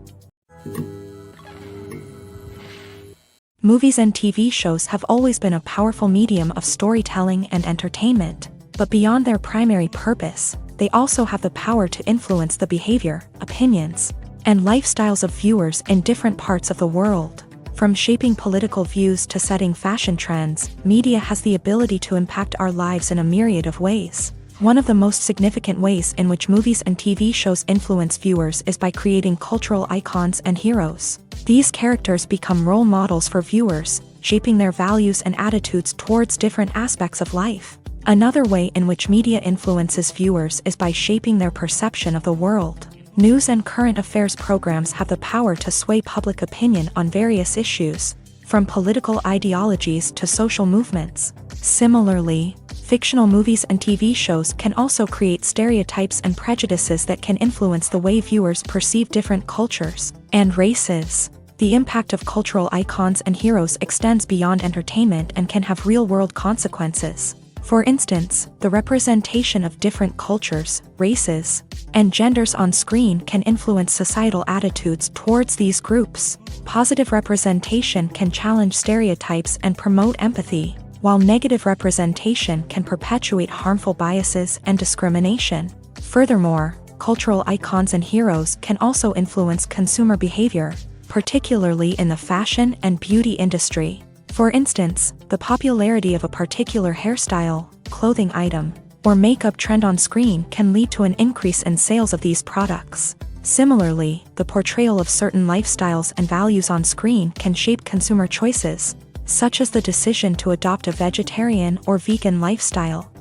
Movies and TV shows have always been a powerful medium of storytelling and entertainment. But beyond their primary purpose, they also have the power to influence the behavior, opinions, and lifestyles of viewers in different parts of the world. From shaping political views to setting fashion trends, media has the ability to impact our lives in a myriad of ways. One of the most significant ways in which movies and TV shows influence viewers is by creating cultural icons and heroes. These characters become role models for viewers, shaping their values and attitudes towards different aspects of life. Another way in which media influences viewers is by shaping their perception of the world. News and current affairs programs have the power to sway public opinion on various issues, from political ideologies to social movements. Similarly, fictional movies and TV shows can also create stereotypes and prejudices that can influence the way viewers perceive different cultures and races. The impact of cultural icons and heroes extends beyond entertainment and can have real-world consequences. For instance, the representation of different cultures, races, and genders on screen can influence societal attitudes towards these groups. Positive representation can challenge stereotypes and promote empathy, while negative representation can perpetuate harmful biases and discrimination. Furthermore, cultural icons and heroes can also influence consumer behavior, particularly in the fashion and beauty industry. For instance, the popularity of a particular hairstyle, clothing item, or makeup trend on screen can lead to an increase in sales of these products. Similarly, the portrayal of certain lifestyles and values on screen can shape consumer choices, such as the decision to adopt a vegetarian or vegan lifestyle.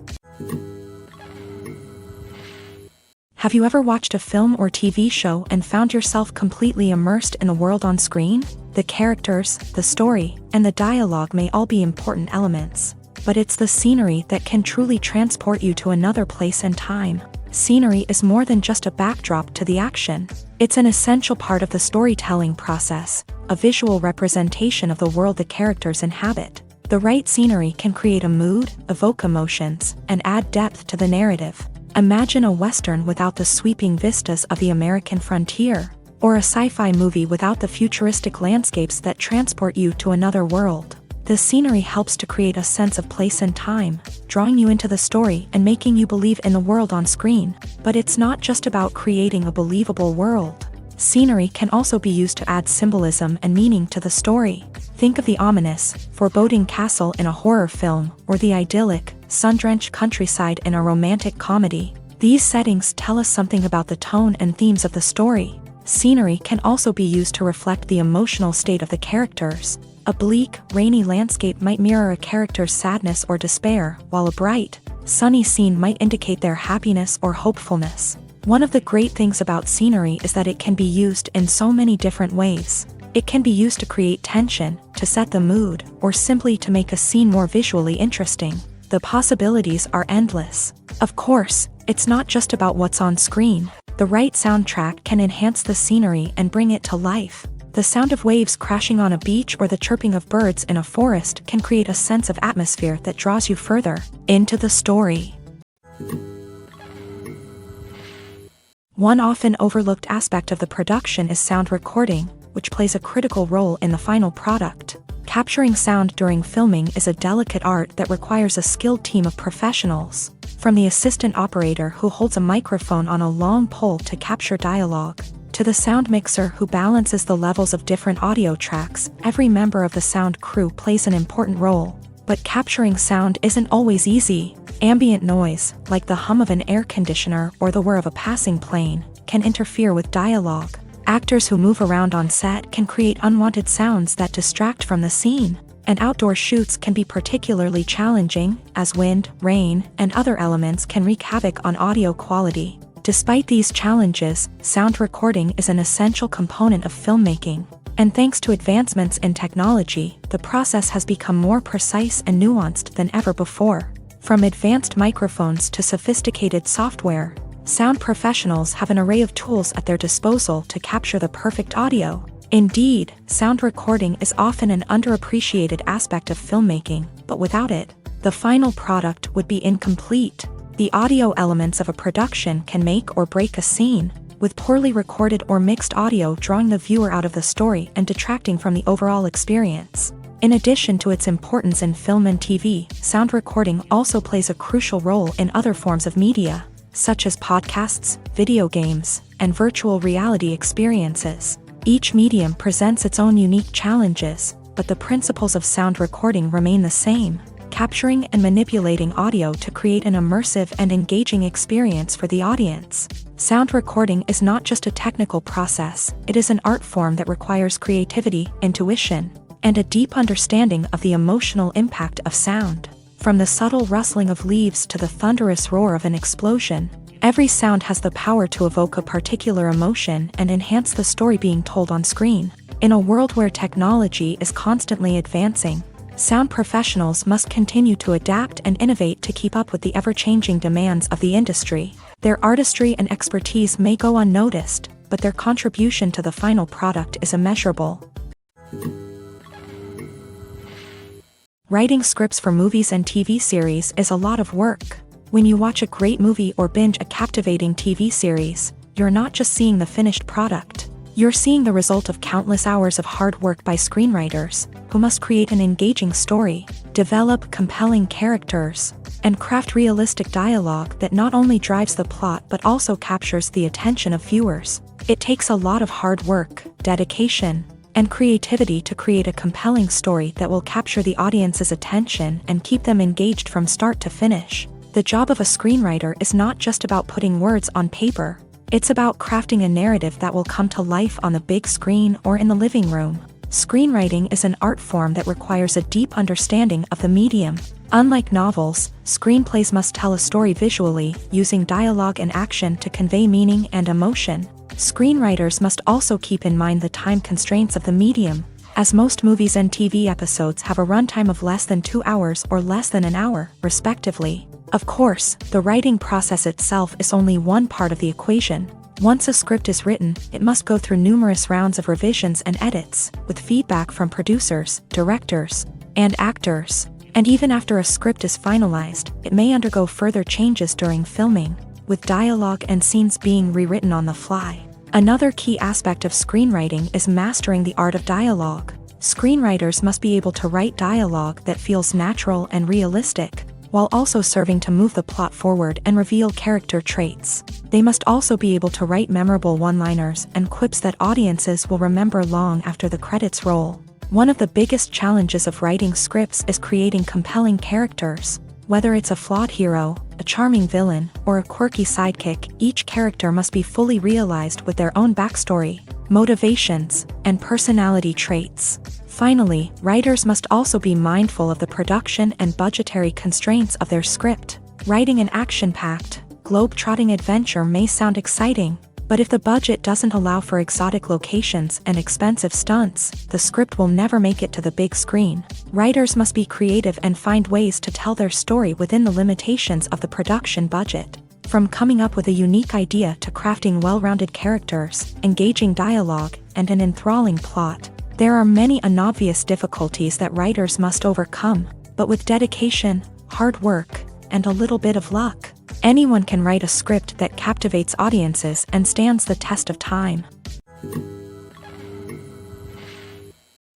Have you ever watched a film or TV show and found yourself completely immersed in the world on screen? The characters, the story, and the dialogue may all be important elements, but it's the scenery that can truly transport you to another place and time. Scenery is more than just a backdrop to the action. It's an essential part of the storytelling process, a visual representation of the world the characters inhabit. The right scenery can create a mood, evoke emotions, and add depth to the narrative. Imagine a Western without the sweeping vistas of the American frontier, or a sci-fi movie without the futuristic landscapes that transport you to another world. The scenery helps to create a sense of place and time, drawing you into the story and making you believe in the world on screen. But it's not just about creating a believable world. Scenery can also be used to add symbolism and meaning to the story. Think of the ominous, foreboding castle in a horror film, or the idyllic, sun-drenched countryside in a romantic comedy. These settings tell us something about the tone and themes of the story. Scenery can also be used to reflect the emotional state of the characters. A bleak, rainy landscape might mirror a character's sadness or despair, while a bright, sunny scene might indicate their happiness or hopefulness. One of the great things about scenery is that it can be used in so many different ways. It can be used to create tension, to set the mood, or simply to make a scene more visually interesting. The possibilities are endless. Of course, it's not just about what's on screen. The right soundtrack can enhance the scenery and bring it to life. The sound of waves crashing on a beach or the chirping of birds in a forest can create a sense of atmosphere that draws you further into the story. One often overlooked aspect of the production is sound recording, which plays a critical role in the final product. Capturing sound during filming is a delicate art that requires a skilled team of professionals. From the assistant operator who holds a microphone on a long pole to capture dialogue, to the sound mixer who balances the levels of different audio tracks, every member of the sound crew plays an important role. But capturing sound isn't always easy. Ambient noise, like the hum of an air conditioner or the whir of a passing plane, can interfere with dialogue. Actors who move around on set can create unwanted sounds that distract from the scene. And outdoor shoots can be particularly challenging, as wind, rain, and other elements can wreak havoc on audio quality. Despite these challenges, sound recording is an essential component of filmmaking. And thanks to advancements in technology, the process has become more precise and nuanced than ever before. From advanced microphones to sophisticated software, sound professionals have an array of tools at their disposal to capture the perfect audio. Indeed, sound recording is often an underappreciated aspect of filmmaking, but without it, the final product would be incomplete. The audio elements of a production can make or break a scene, with poorly recorded or mixed audio drawing the viewer out of the story and detracting from the overall experience. In addition to its importance in film and TV, sound recording also plays a crucial role in other forms of media, such as podcasts, video games, and virtual reality experiences. Each medium presents its own unique challenges, but the principles of sound recording remain the same, capturing and manipulating audio to create an immersive and engaging experience for the audience. Sound recording is not just a technical process, it is an art form that requires creativity, intuition, and a deep understanding of the emotional impact of sound. From the subtle rustling of leaves to the thunderous roar of an explosion, every sound has the power to evoke a particular emotion and enhance the story being told on screen. In a world where technology is constantly advancing, sound professionals must continue to adapt and innovate to keep up with the ever-changing demands of the industry. Their artistry and expertise may go unnoticed, but their contribution to the final product is immeasurable. Writing scripts for movies and TV series is a lot of work. When you watch a great movie or binge a captivating TV series, you're not just seeing the finished product. You're seeing the result of countless hours of hard work by screenwriters, who must create an engaging story, develop compelling characters, and craft realistic dialogue that not only drives the plot but also captures the attention of viewers. It takes a lot of hard work, dedication, and creativity to create a compelling story that will capture the audience's attention and keep them engaged from start to finish. The job of a screenwriter is not just about putting words on paper. It's about crafting a narrative that will come to life on the big screen or in the living room. Screenwriting is an art form that requires a deep understanding of the medium. Unlike novels, screenplays must tell a story visually, using dialogue and action to convey meaning and emotion. Screenwriters must also keep in mind the time constraints of the medium, as most movies and TV episodes have a runtime of less than 2 hours or less than an hour, respectively. Of course, the writing process itself is only one part of the equation. Once a script is written, it must go through numerous rounds of revisions and edits, with feedback from producers, directors, and actors. And even after a script is finalized, it may undergo further changes during filming, with dialogue and scenes being rewritten on the fly. Another key aspect of screenwriting is mastering the art of dialogue. Screenwriters must be able to write dialogue that feels natural and realistic. while also serving to move the plot forward and reveal character traits. They must also be able to write memorable one-liners and quips that audiences will remember long after the credits roll. One of the biggest challenges of writing scripts is creating compelling characters. Whether it's a flawed hero, a charming villain, or a quirky sidekick, each character must be fully realized with their own backstory, motivations, and personality traits. Finally, writers must also be mindful of the production and budgetary constraints of their script. Writing an action-packed, globe-trotting adventure may sound exciting, but if the budget doesn't allow for exotic locations and expensive stunts, the script will never make it to the big screen. Writers must be creative and find ways to tell their story within the limitations of the production budget. From coming up with a unique idea to crafting well-rounded characters, engaging dialogue, and an enthralling plot, there are many unobvious difficulties that writers must overcome, but with dedication, hard work, and a little bit of luck, anyone can write a script that captivates audiences and stands the test of time.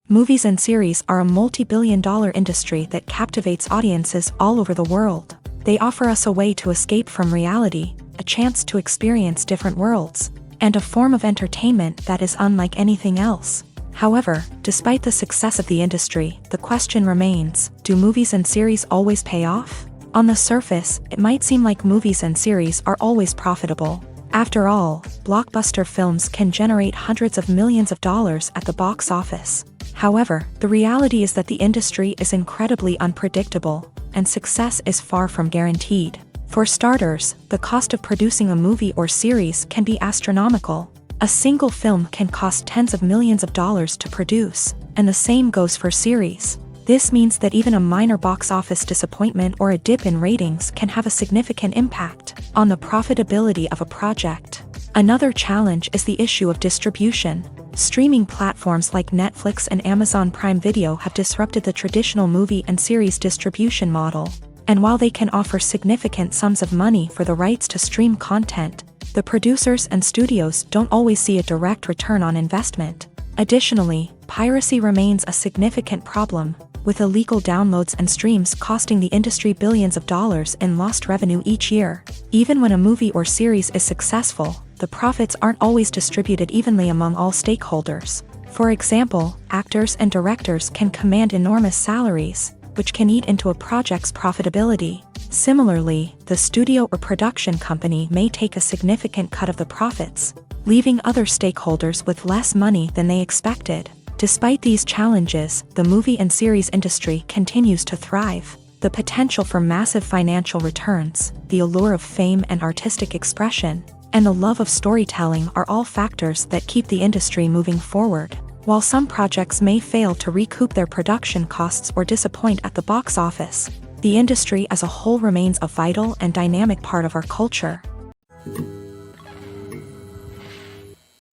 Movies and series are a multi-billion-dollar industry that captivates audiences all over the world. They offer us a way to escape from reality, a chance to experience different worlds, and a form of entertainment that is unlike anything else. However, despite the success of the industry, the question remains, do movies and series always pay off? On the surface, it might seem like movies and series are always profitable. After all, blockbuster films can generate hundreds of millions of dollars at the box office. However, the reality is that the industry is incredibly unpredictable, and success is far from guaranteed. For starters, the cost of producing a movie or series can be astronomical. A single film can cost tens of millions of dollars to produce, and the same goes for series. This means that even a minor box office disappointment or a dip in ratings can have a significant impact on the profitability of a project. Another challenge is the issue of distribution. Streaming platforms like Netflix and Amazon Prime Video have disrupted the traditional movie and series distribution model. And while they can offer significant sums of money for the rights to stream content, the producers and studios don't always see a direct return on investment. Additionally, piracy remains a significant problem, with illegal downloads and streams costing the industry billions of dollars in lost revenue each year. Even when a movie or series is successful, the profits aren't always distributed evenly among all stakeholders. For example, actors and directors can command enormous salaries, which can eat into a project's profitability. Similarly, the studio or production company may take a significant cut of the profits, leaving other stakeholders with less money than they expected. Despite these challenges, the movie and series industry continues to thrive. The potential for massive financial returns, the allure of fame and artistic expression, and the love of storytelling are all factors that keep the industry moving forward. While some projects may fail to recoup their production costs or disappoint at the box office, the industry as a whole remains a vital and dynamic part of our culture.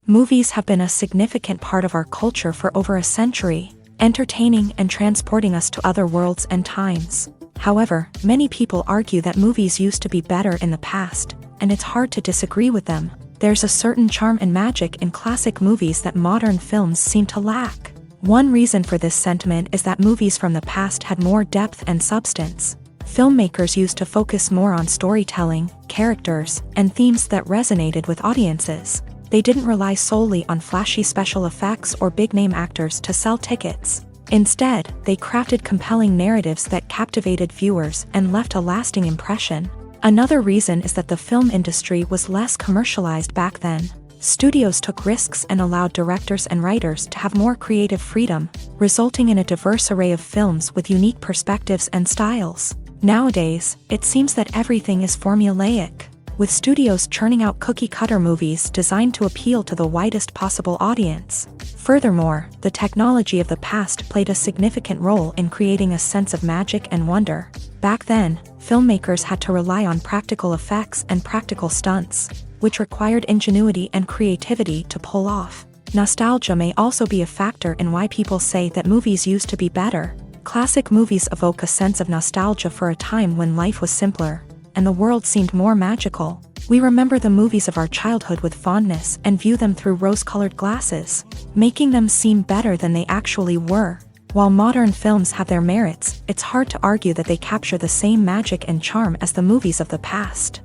Movies have been a significant part of our culture for over a century, entertaining and transporting us to other worlds and times. However, many people argue that movies used to be better in the past, and it's hard to disagree with them. There's a certain charm and magic in classic movies that modern films seem to lack. One reason for this sentiment is that movies from the past had more depth and substance. Filmmakers used to focus more on storytelling, characters, and themes that resonated with audiences. They didn't rely solely on flashy special effects or big-name actors to sell tickets. Instead, they crafted compelling narratives that captivated viewers and left a lasting impression. Another reason is that the film industry was less commercialized back then. Studios took risks and allowed directors and writers to have more creative freedom, resulting in a diverse array of films with unique perspectives and styles. Nowadays, it seems that everything is formulaic, with studios churning out cookie-cutter movies designed to appeal to the widest possible audience. Furthermore, the technology of the past played a significant role in creating a sense of magic and wonder. Back then, filmmakers had to rely on practical effects and practical stunts, which required ingenuity and creativity to pull off. Nostalgia may also be a factor in why people say that movies used to be better. Classic movies evoke a sense of nostalgia for a time when life was simpler, and the world seemed more magical. We remember the movies of our childhood with fondness and view them through rose-colored glasses, making them seem better than they actually were. While modern films have their merits, it's hard to argue that they capture the same magic and charm as the movies of the past.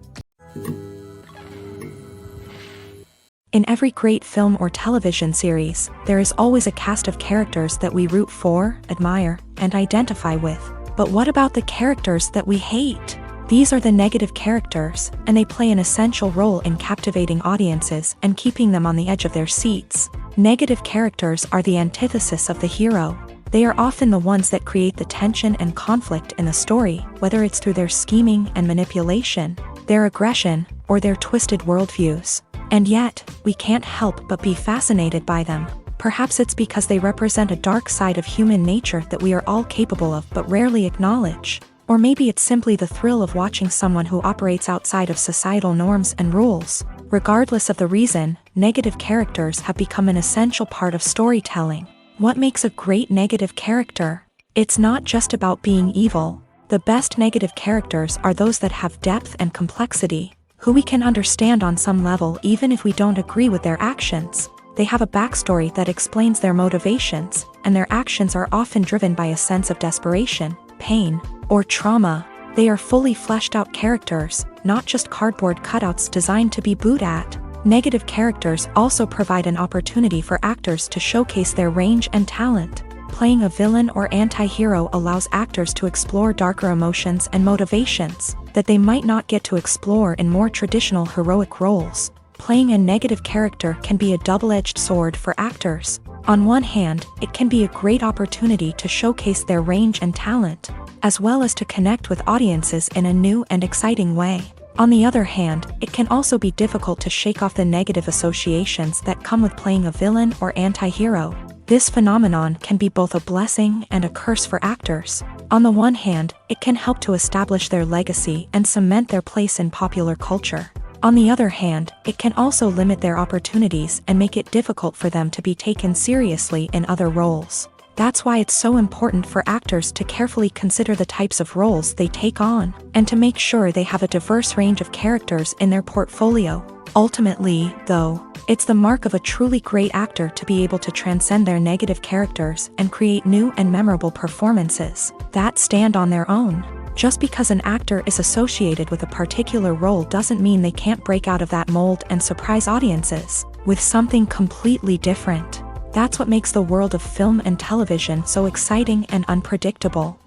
In every great film or television series, there is always a cast of characters that we root for, admire, and identify with. But what about the characters that we hate? These are the negative characters, and they play an essential role in captivating audiences and keeping them on the edge of their seats. Negative characters are the antithesis of the hero. They are often the ones that create the tension and conflict in the story, whether it's through their scheming and manipulation, their aggression, or their twisted worldviews. And yet, we can't help but be fascinated by them. Perhaps it's because they represent a dark side of human nature that we are all capable of but rarely acknowledge. Or maybe it's simply the thrill of watching someone who operates outside of societal norms and rules. Regardless of the reason, negative characters have become an essential part of storytelling. What makes a great negative character? It's not just about being evil. The best negative characters are those that have depth and complexity, who we can understand on some level even if we don't agree with their actions. They have a backstory that explains their motivations, and their actions are often driven by a sense of desperation, pain, or trauma. They are fully fleshed out characters, not just cardboard cutouts designed to be booed at. Negative characters also provide an opportunity for actors to showcase their range and talent. Playing a villain or anti-hero allows actors to explore darker emotions and motivations that they might not get to explore in more traditional heroic roles. Playing a negative character can be a double-edged sword for actors. On one hand, it can be a great opportunity to showcase their range and talent, as well as to connect with audiences in a new and exciting way. On the other hand, it can also be difficult to shake off the negative associations that come with playing a villain or anti-hero. This phenomenon can be both a blessing and a curse for actors. On the one hand, it can help to establish their legacy and cement their place in popular culture. On the other hand, it can also limit their opportunities and make it difficult for them to be taken seriously in other roles. That's why it's so important for actors to carefully consider the types of roles they take on, and to make sure they have a diverse range of characters in their portfolio. Ultimately, though, it's the mark of a truly great actor to be able to transcend their negative characters and create new and memorable performances that stand on their own. Just because an actor is associated with a particular role doesn't mean they can't break out of that mold and surprise audiences with something completely different. That's what makes the world of film and television so exciting and unpredictable.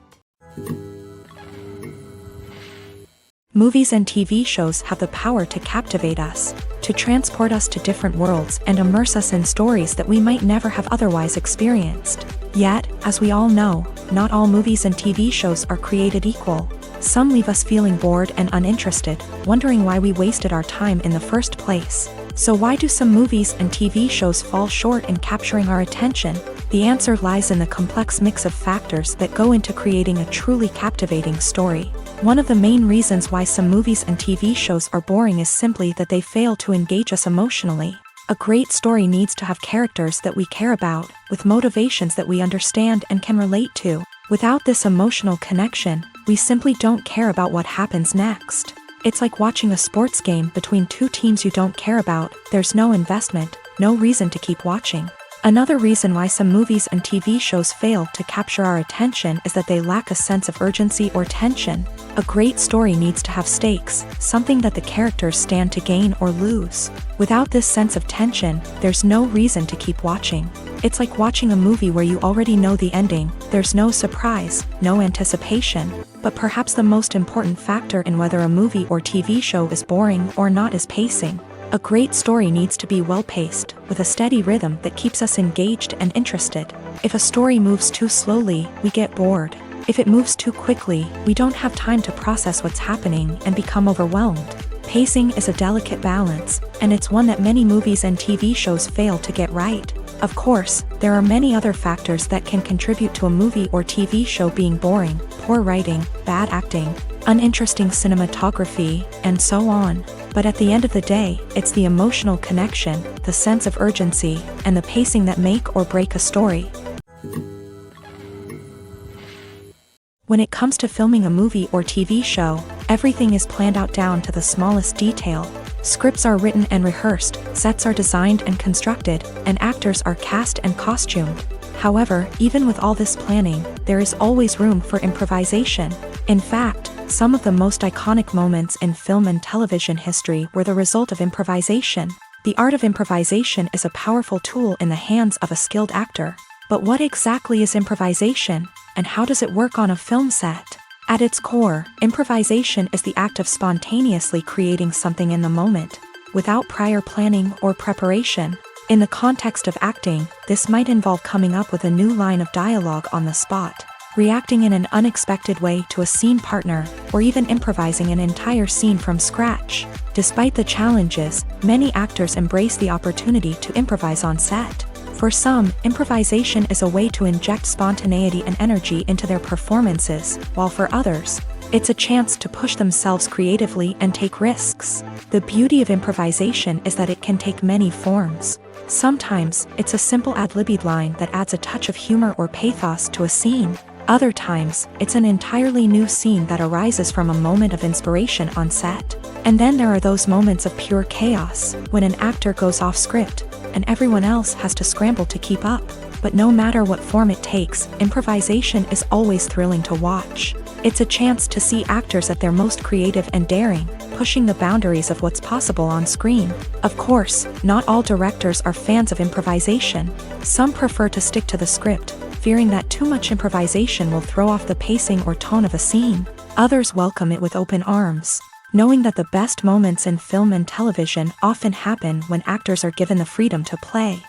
Movies and TV shows have the power to captivate us, to transport us to different worlds and immerse us in stories that we might never have otherwise experienced. Yet, as we all know, not all movies and TV shows are created equal. Some leave us feeling bored and uninterested, wondering why we wasted our time in the first place. So why do some movies and TV shows fall short in capturing our attention? The answer lies in the complex mix of factors that go into creating a truly captivating story. One of the main reasons why some movies and TV shows are boring is simply that they fail to engage us emotionally. A great story needs to have characters that we care about, with motivations that we understand and can relate to. Without this emotional connection, we simply don't care about what happens next. It's like watching a sports game between two teams you don't care about. There's no investment, no reason to keep watching. Another reason why some movies and TV shows fail to capture our attention is that they lack a sense of urgency or tension. A great story needs to have stakes, something that the characters stand to gain or lose. Without this sense of tension, there's no reason to keep watching. It's like watching a movie where you already know the ending. There's no surprise, no anticipation. But perhaps the most important factor in whether a movie or TV show is boring or not is pacing. A great story needs to be well-paced, with a steady rhythm that keeps us engaged and interested. If a story moves too slowly, we get bored. If it moves too quickly, we don't have time to process what's happening and become overwhelmed. Pacing is a delicate balance, and it's one that many movies and TV shows fail to get right. Of course, there are many other factors that can contribute to a movie or TV show being boring: poor writing, bad acting, uninteresting cinematography, and so on. But at the end of the day, it's the emotional connection, the sense of urgency, and the pacing that make or break a story. When it comes to filming a movie or TV show, everything is planned out down to the smallest detail. Scripts are written and rehearsed, sets are designed and constructed, and actors are cast and costumed. However, even with all this planning, there is always room for improvisation. In fact, some of the most iconic moments in film and television history were the result of improvisation. The art of improvisation is a powerful tool in the hands of a skilled actor. But what exactly is improvisation, and how does it work on a film set? At its core, improvisation is the act of spontaneously creating something in the moment, without prior planning or preparation. In the context of acting, this might involve coming up with a new line of dialogue on the spot, reacting in an unexpected way to a scene partner, or even improvising an entire scene from scratch. Despite the challenges, many actors embrace the opportunity to improvise on set. For some, improvisation is a way to inject spontaneity and energy into their performances, while for others, it's a chance to push themselves creatively and take risks. The beauty of improvisation is that it can take many forms. Sometimes, it's a simple ad-libbed line that adds a touch of humor or pathos to a scene. Other times, it's an entirely new scene that arises from a moment of inspiration on set. And then there are those moments of pure chaos, when an actor goes off script, and everyone else has to scramble to keep up. But no matter what form it takes, improvisation is always thrilling to watch. It's a chance to see actors at their most creative and daring, pushing the boundaries of what's possible on screen. Of course, not all directors are fans of improvisation. Some prefer to stick to the script, fearing that too much improvisation will throw off the pacing or tone of a scene. Others welcome it with open arms, knowing that the best moments in film and television often happen when actors are given the freedom to play.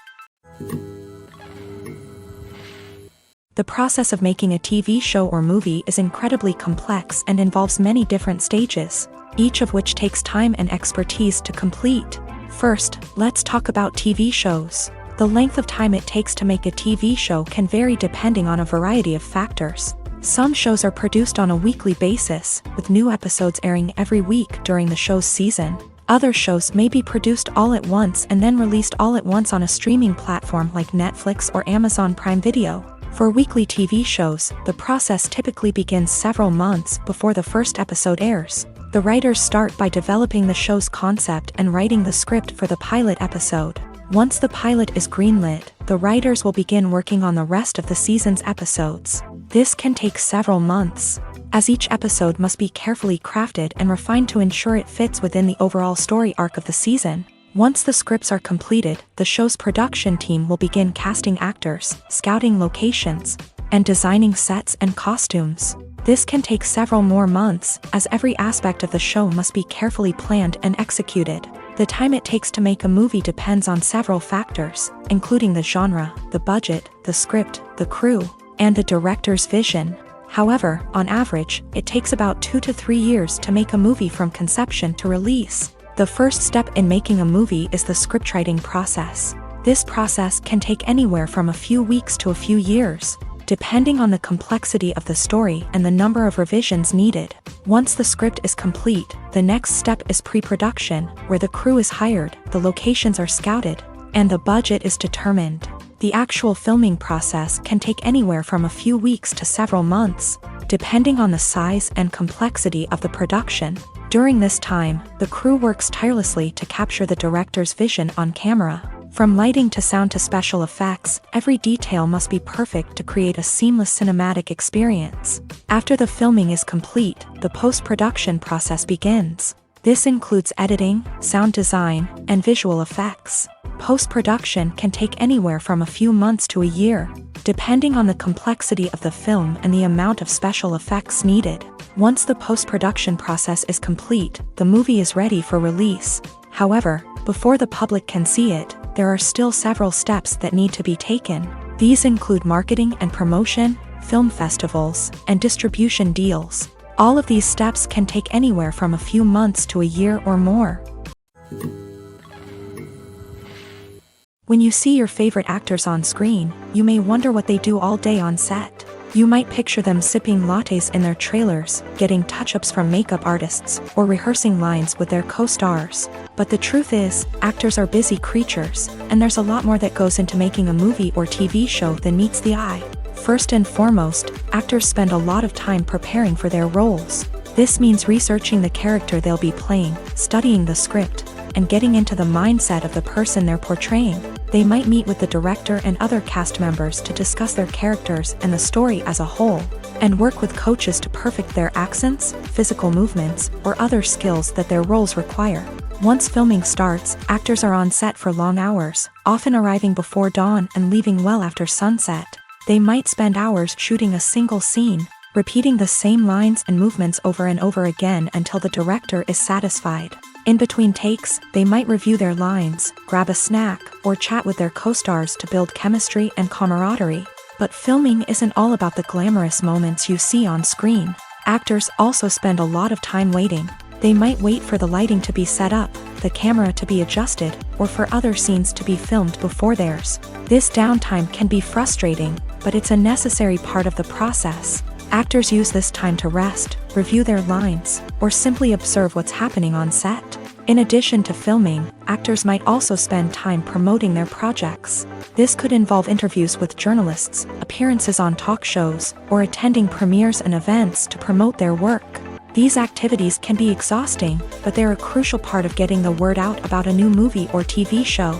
The process of making a TV show or movie is incredibly complex and involves many different stages, each of which takes time and expertise to complete. First, let's talk about TV shows. The length of time it takes to make a TV show can vary depending on a variety of factors. Some shows are produced on a weekly basis, with new episodes airing every week during the show's season. Other shows may be produced all at once and then released all at once on a streaming platform like Netflix or Amazon Prime Video. For weekly TV shows, the process typically begins several months before the first episode airs. The writers start by developing the show's concept and writing the script for the pilot episode. Once the pilot is greenlit, the writers will begin working on the rest of the season's episodes. This can take several months, as each episode must be carefully crafted and refined to ensure it fits within the overall story arc of the season. Once the scripts are completed, the show's production team will begin casting actors, scouting locations, and designing sets and costumes. This can take several more months, as every aspect of the show must be carefully planned and executed. The time it takes to make a movie depends on several factors, including the genre, the budget, the script, the crew, and the director's vision. However, on average, it takes about 2 to 3 years to make a movie from conception to release. The first step in making a movie is the scriptwriting process. This process can take anywhere from a few weeks to a few years, depending on the complexity of the story and the number of revisions needed. Once the script is complete, the next step is pre-production, where the crew is hired, the locations are scouted, and the budget is determined. The actual filming process can take anywhere from a few weeks to several months, depending on the size and complexity of the production. During this time, the crew works tirelessly to capture the director's vision on camera. From lighting to sound to special effects, every detail must be perfect to create a seamless cinematic experience. After the filming is complete, the post-production process begins. This includes editing, sound design, and visual effects. Post-production can take anywhere from a few months to a year, depending on the complexity of the film and the amount of special effects needed. Once the post-production process is complete, the movie is ready for release. However, before the public can see it, there are still several steps that need to be taken. These include marketing and promotion, film festivals, and distribution deals. All of these steps can take anywhere from a few months to a year or more. When you see your favorite actors on screen, you may wonder what they do all day on set. You might picture them sipping lattes in their trailers, getting touch-ups from makeup artists, or rehearsing lines with their co-stars. But the truth is, actors are busy creatures, and there's a lot more that goes into making a movie or TV show than meets the eye. First and foremost, actors spend a lot of time preparing for their roles. This means researching the character they'll be playing, studying the script, and getting into the mindset of the person they're portraying. They might meet with the director and other cast members to discuss their characters and the story as a whole, and work with coaches to perfect their accents, physical movements, or other skills that their roles require. Once filming starts, actors are on set for long hours, often arriving before dawn and leaving well after sunset. They might spend hours shooting a single scene, repeating the same lines and movements over and over again until the director is satisfied. In between takes, they might review their lines, grab a snack, or chat with their co-stars to build chemistry and camaraderie. But filming isn't all about the glamorous moments you see on screen. Actors also spend a lot of time waiting. They might wait for the lighting to be set up, the camera to be adjusted, or for other scenes to be filmed before theirs. This downtime can be frustrating, but it's a necessary part of the process. Actors use this time to rest, review their lines, or simply observe what's happening on set. In addition to filming, actors might also spend time promoting their projects. This could involve interviews with journalists, appearances on talk shows, or attending premieres and events to promote their work. These activities can be exhausting, but they're a crucial part of getting the word out about a new movie or TV show.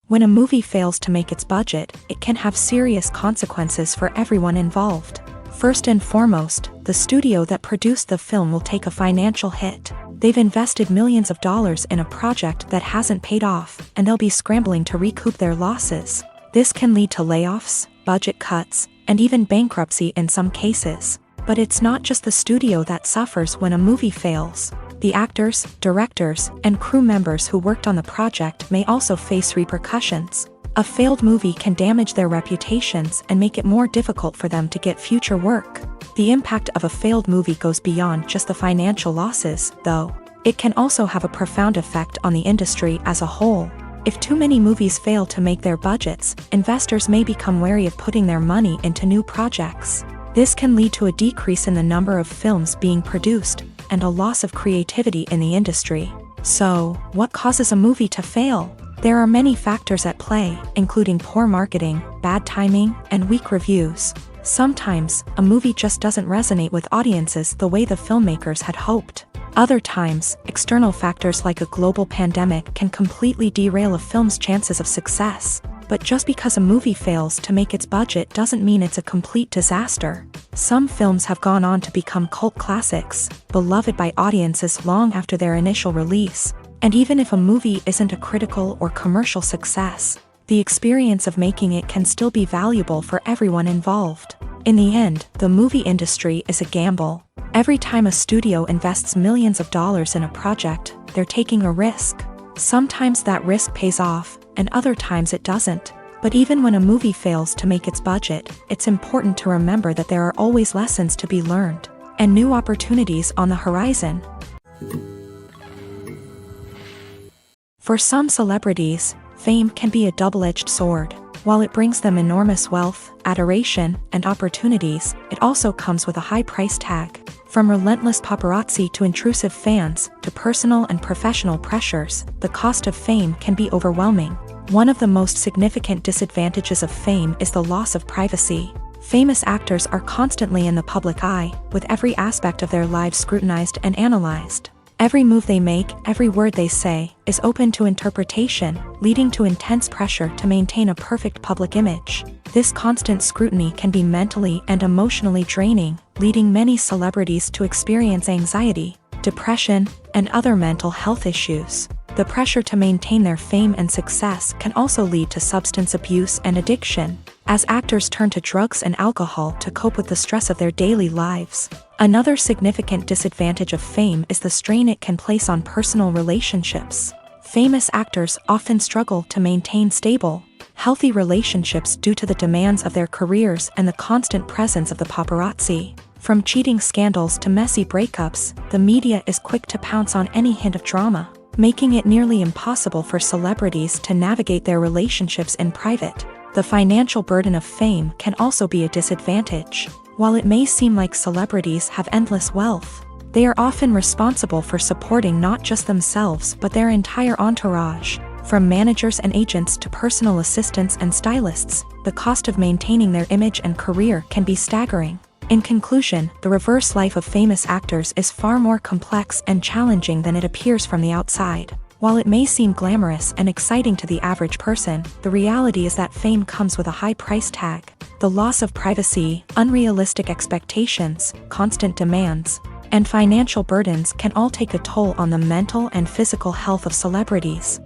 When a movie fails to make its budget, it can have serious consequences for everyone involved. First and foremost, the studio that produced the film will take a financial hit. They've invested millions of dollars in a project that hasn't paid off, and they'll be scrambling to recoup their losses. This can lead to layoffs, budget cuts, and even bankruptcy in some cases. But it's not just the studio that suffers when a movie fails. The actors, directors, and crew members who worked on the project may also face repercussions. A failed movie can damage their reputations and make it more difficult for them to get future work. The impact of a failed movie goes beyond just the financial losses, though. It can also have a profound effect on the industry as a whole. If too many movies fail to make their budgets, investors may become wary of putting their money into new projects. This can lead to a decrease in the number of films being produced, and a loss of creativity in the industry. So, what causes a movie to fail? There are many factors at play, including poor marketing, bad timing, and weak reviews. Sometimes, a movie just doesn't resonate with audiences the way the filmmakers had hoped. Other times, external factors like a global pandemic can completely derail a film's chances of success. But just because a movie fails to make its budget doesn't mean it's a complete disaster. Some films have gone on to become cult classics, beloved by audiences long after their initial release. And even if a movie isn't a critical or commercial success, the experience of making it can still be valuable for everyone involved. In the end, the movie industry is a gamble. Every time a studio invests millions of dollars in a project, they're taking a risk. Sometimes that risk pays off, and other times it doesn't. But even when a movie fails to make its budget, it's important to remember that there are always lessons to be learned, and new opportunities on the horizon. For some celebrities, fame can be a double-edged sword. While it brings them enormous wealth, adoration, and opportunities, it also comes with a high price tag. From relentless paparazzi to intrusive fans, to personal and professional pressures, the cost of fame can be overwhelming. One of the most significant disadvantages of fame is the loss of privacy. Famous actors are constantly in the public eye, with every aspect of their lives scrutinized and analyzed. Every move they make, every word they say, is open to interpretation, leading to intense pressure to maintain a perfect public image. This constant scrutiny can be mentally and emotionally draining, leading many celebrities to experience anxiety, depression, and other mental health issues. The pressure to maintain their fame and success can also lead to substance abuse and addiction, as actors turn to drugs and alcohol to cope with the stress of their daily lives. Another significant disadvantage of fame is the strain it can place on personal relationships. Famous actors often struggle to maintain stable, healthy relationships due to the demands of their careers and the constant presence of the paparazzi. From cheating scandals to messy breakups, the media is quick to pounce on any hint of drama, making it nearly impossible for celebrities to navigate their relationships in private. The financial burden of fame can also be a disadvantage. While it may seem like celebrities have endless wealth, they are often responsible for supporting not just themselves but their entire entourage. From managers and agents to personal assistants and stylists, the cost of maintaining their image and career can be staggering. In conclusion, the reverse life of famous actors is far more complex and challenging than it appears from the outside. While it may seem glamorous and exciting to the average person, the reality is that fame comes with a high price tag. The loss of privacy, unrealistic expectations, constant demands, and financial burdens can all take a toll on the mental and physical health of celebrities.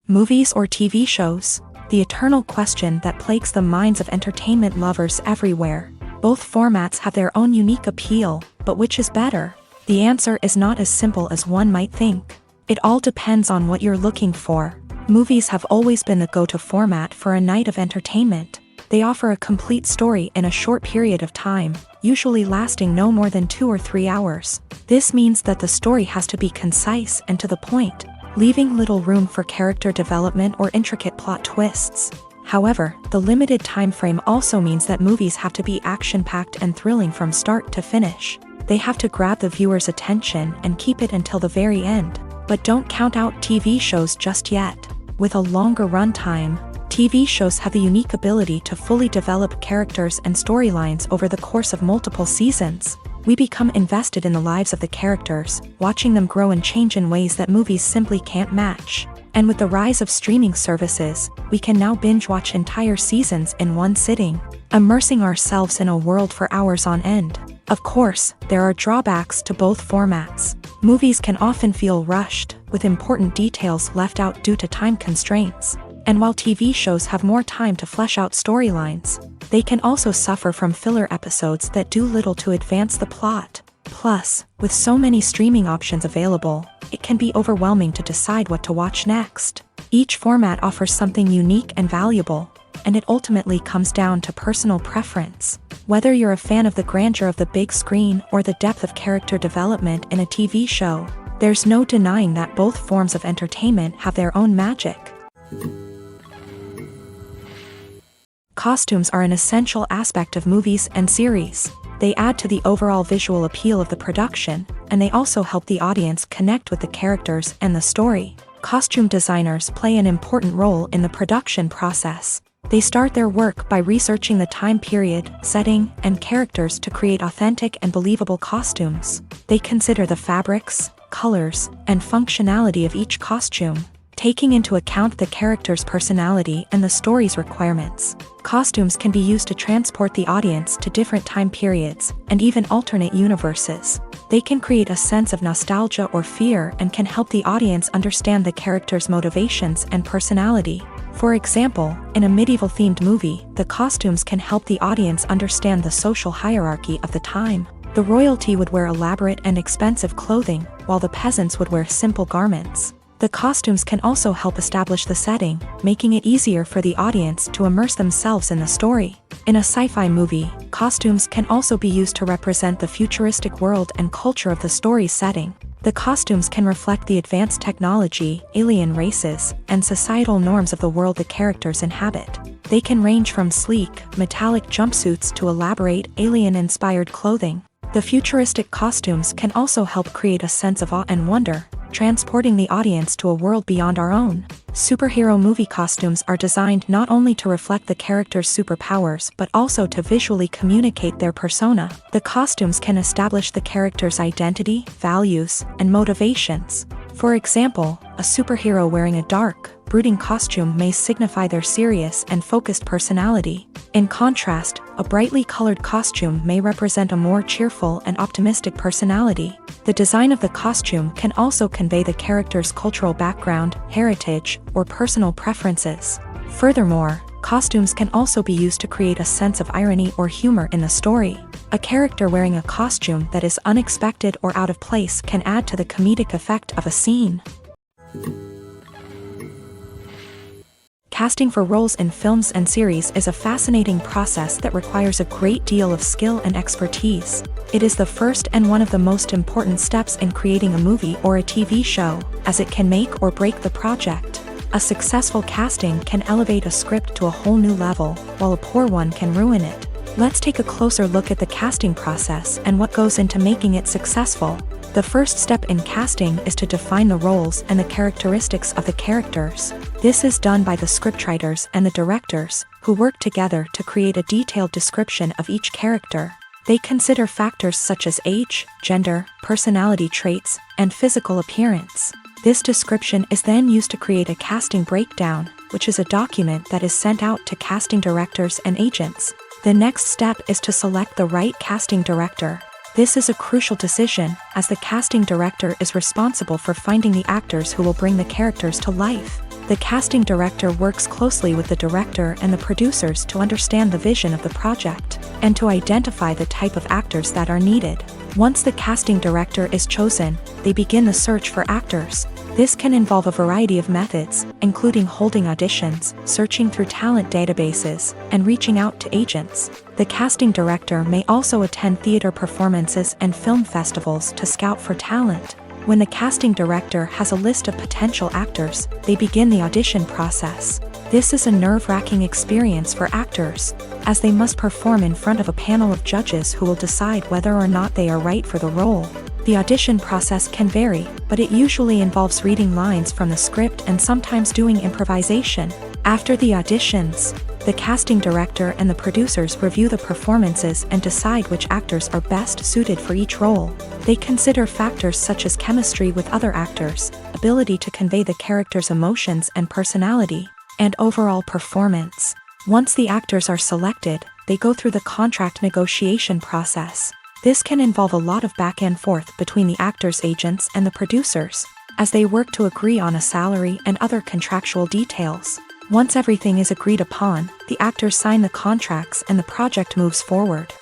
Movies or TV shows? The eternal question that plagues the minds of entertainment lovers everywhere. Both formats have their own unique appeal, but which is better? The answer is not as simple as one might think. It all depends on what you're looking for. Movies have always been the go-to format for a night of entertainment. They offer a complete story in a short period of time, usually lasting no more than 2 or 3 hours. This means that the story has to be concise and to the point, leaving little room for character development or intricate plot twists. However, the limited time frame also means that movies have to be action-packed and thrilling from start to finish. They have to grab the viewer's attention and keep it until the very end. But don't count out TV shows just yet. With a longer runtime, TV shows have the unique ability to fully develop characters and storylines over the course of multiple seasons. We become invested in the lives of the characters, watching them grow and change in ways that movies simply can't match. And with the rise of streaming services, we can now binge-watch entire seasons in one sitting, immersing ourselves in a world for hours on end. Of course, there are drawbacks to both formats. Movies can often feel rushed, with important details left out due to time constraints. And while TV shows have more time to flesh out storylines, they can also suffer from filler episodes that do little to advance the plot. Plus, with so many streaming options available, it can be overwhelming to decide what to watch next. Each format offers something unique and valuable, and it ultimately comes down to personal preference. Whether you're a fan of the grandeur of the big screen or the depth of character development in a TV show, there's no denying that both forms of entertainment have their own magic. Costumes are an essential aspect of movies and series. They add to the overall visual appeal of the production, and they also help the audience connect with the characters and the story. Costume designers play an important role in the production process. They start their work by researching the time period, setting, and characters to create authentic and believable costumes. They consider the fabrics, colors, and functionality of each costume, taking into account the character's personality and the story's requirements. Costumes can be used to transport the audience to different time periods and even alternate universes. They can create a sense of nostalgia or fear and can help the audience understand the character's motivations and personality. For example, in a medieval-themed movie, the costumes can help the audience understand the social hierarchy of the time. The royalty would wear elaborate and expensive clothing, while the peasants would wear simple garments. The costumes can also help establish the setting, making it easier for the audience to immerse themselves in the story. In a sci-fi movie, costumes can also be used to represent the futuristic world and culture of the story's setting. The costumes can reflect the advanced technology, alien races, and societal norms of the world the characters inhabit. They can range from sleek, metallic jumpsuits to elaborate, alien-inspired clothing. The futuristic costumes can also help create a sense of awe and wonder, transporting the audience to a world beyond our own. Superhero movie costumes are designed not only to reflect the character's superpowers but also to visually communicate their persona. The costumes can establish the character's identity, values, and motivations. For example, a superhero wearing a dark, brooding costume may signify their serious and focused personality. In contrast, a brightly colored costume may represent a more cheerful and optimistic personality. The design of the costume can also convey the character's cultural background, heritage, or personal preferences. Furthermore, costumes can also be used to create a sense of irony or humor in the story. A character wearing a costume that is unexpected or out of place can add to the comedic effect of a scene. Casting for roles in films and series is a fascinating process that requires a great deal of skill and expertise. It is the first and one of the most important steps in creating a movie or a TV show, as it can make or break the project. A successful casting can elevate a script to a whole new level, while a poor one can ruin it. Let's take a closer look at the casting process and what goes into making it successful. The first step in casting is to define the roles and the characteristics of the characters. This is done by the scriptwriters and the directors, who work together to create a detailed description of each character. They consider factors such as age, gender, personality traits, and physical appearance. This description is then used to create a casting breakdown, which is a document that is sent out to casting directors and agents. The next step is to select the right casting director. This is a crucial decision, as the casting director is responsible for finding the actors who will bring the characters to life. The casting director works closely with the director and the producers to understand the vision of the project, and to identify the type of actors that are needed. Once the casting director is chosen, they begin the search for actors. This can involve a variety of methods, including holding auditions, searching through talent databases, and reaching out to agents. The casting director may also attend theater performances and film festivals to scout for talent. When the casting director has a list of potential actors, they begin the audition process. This is a nerve-wracking experience for actors, as they must perform in front of a panel of judges who will decide whether or not they are right for the role. The audition process can vary, but it usually involves reading lines from the script and sometimes doing improvisation. After the auditions, the casting director and the producers review the performances and decide which actors are best suited for each role. They consider factors such as chemistry with other actors, ability to convey the character's emotions and personality, and overall performance. Once the actors are selected, they go through the contract negotiation process. This can involve a lot of back and forth between the actors' agents and the producers, as they work to agree on a salary and other contractual details. Once everything is agreed upon, the actors sign the contracts and the project moves forward.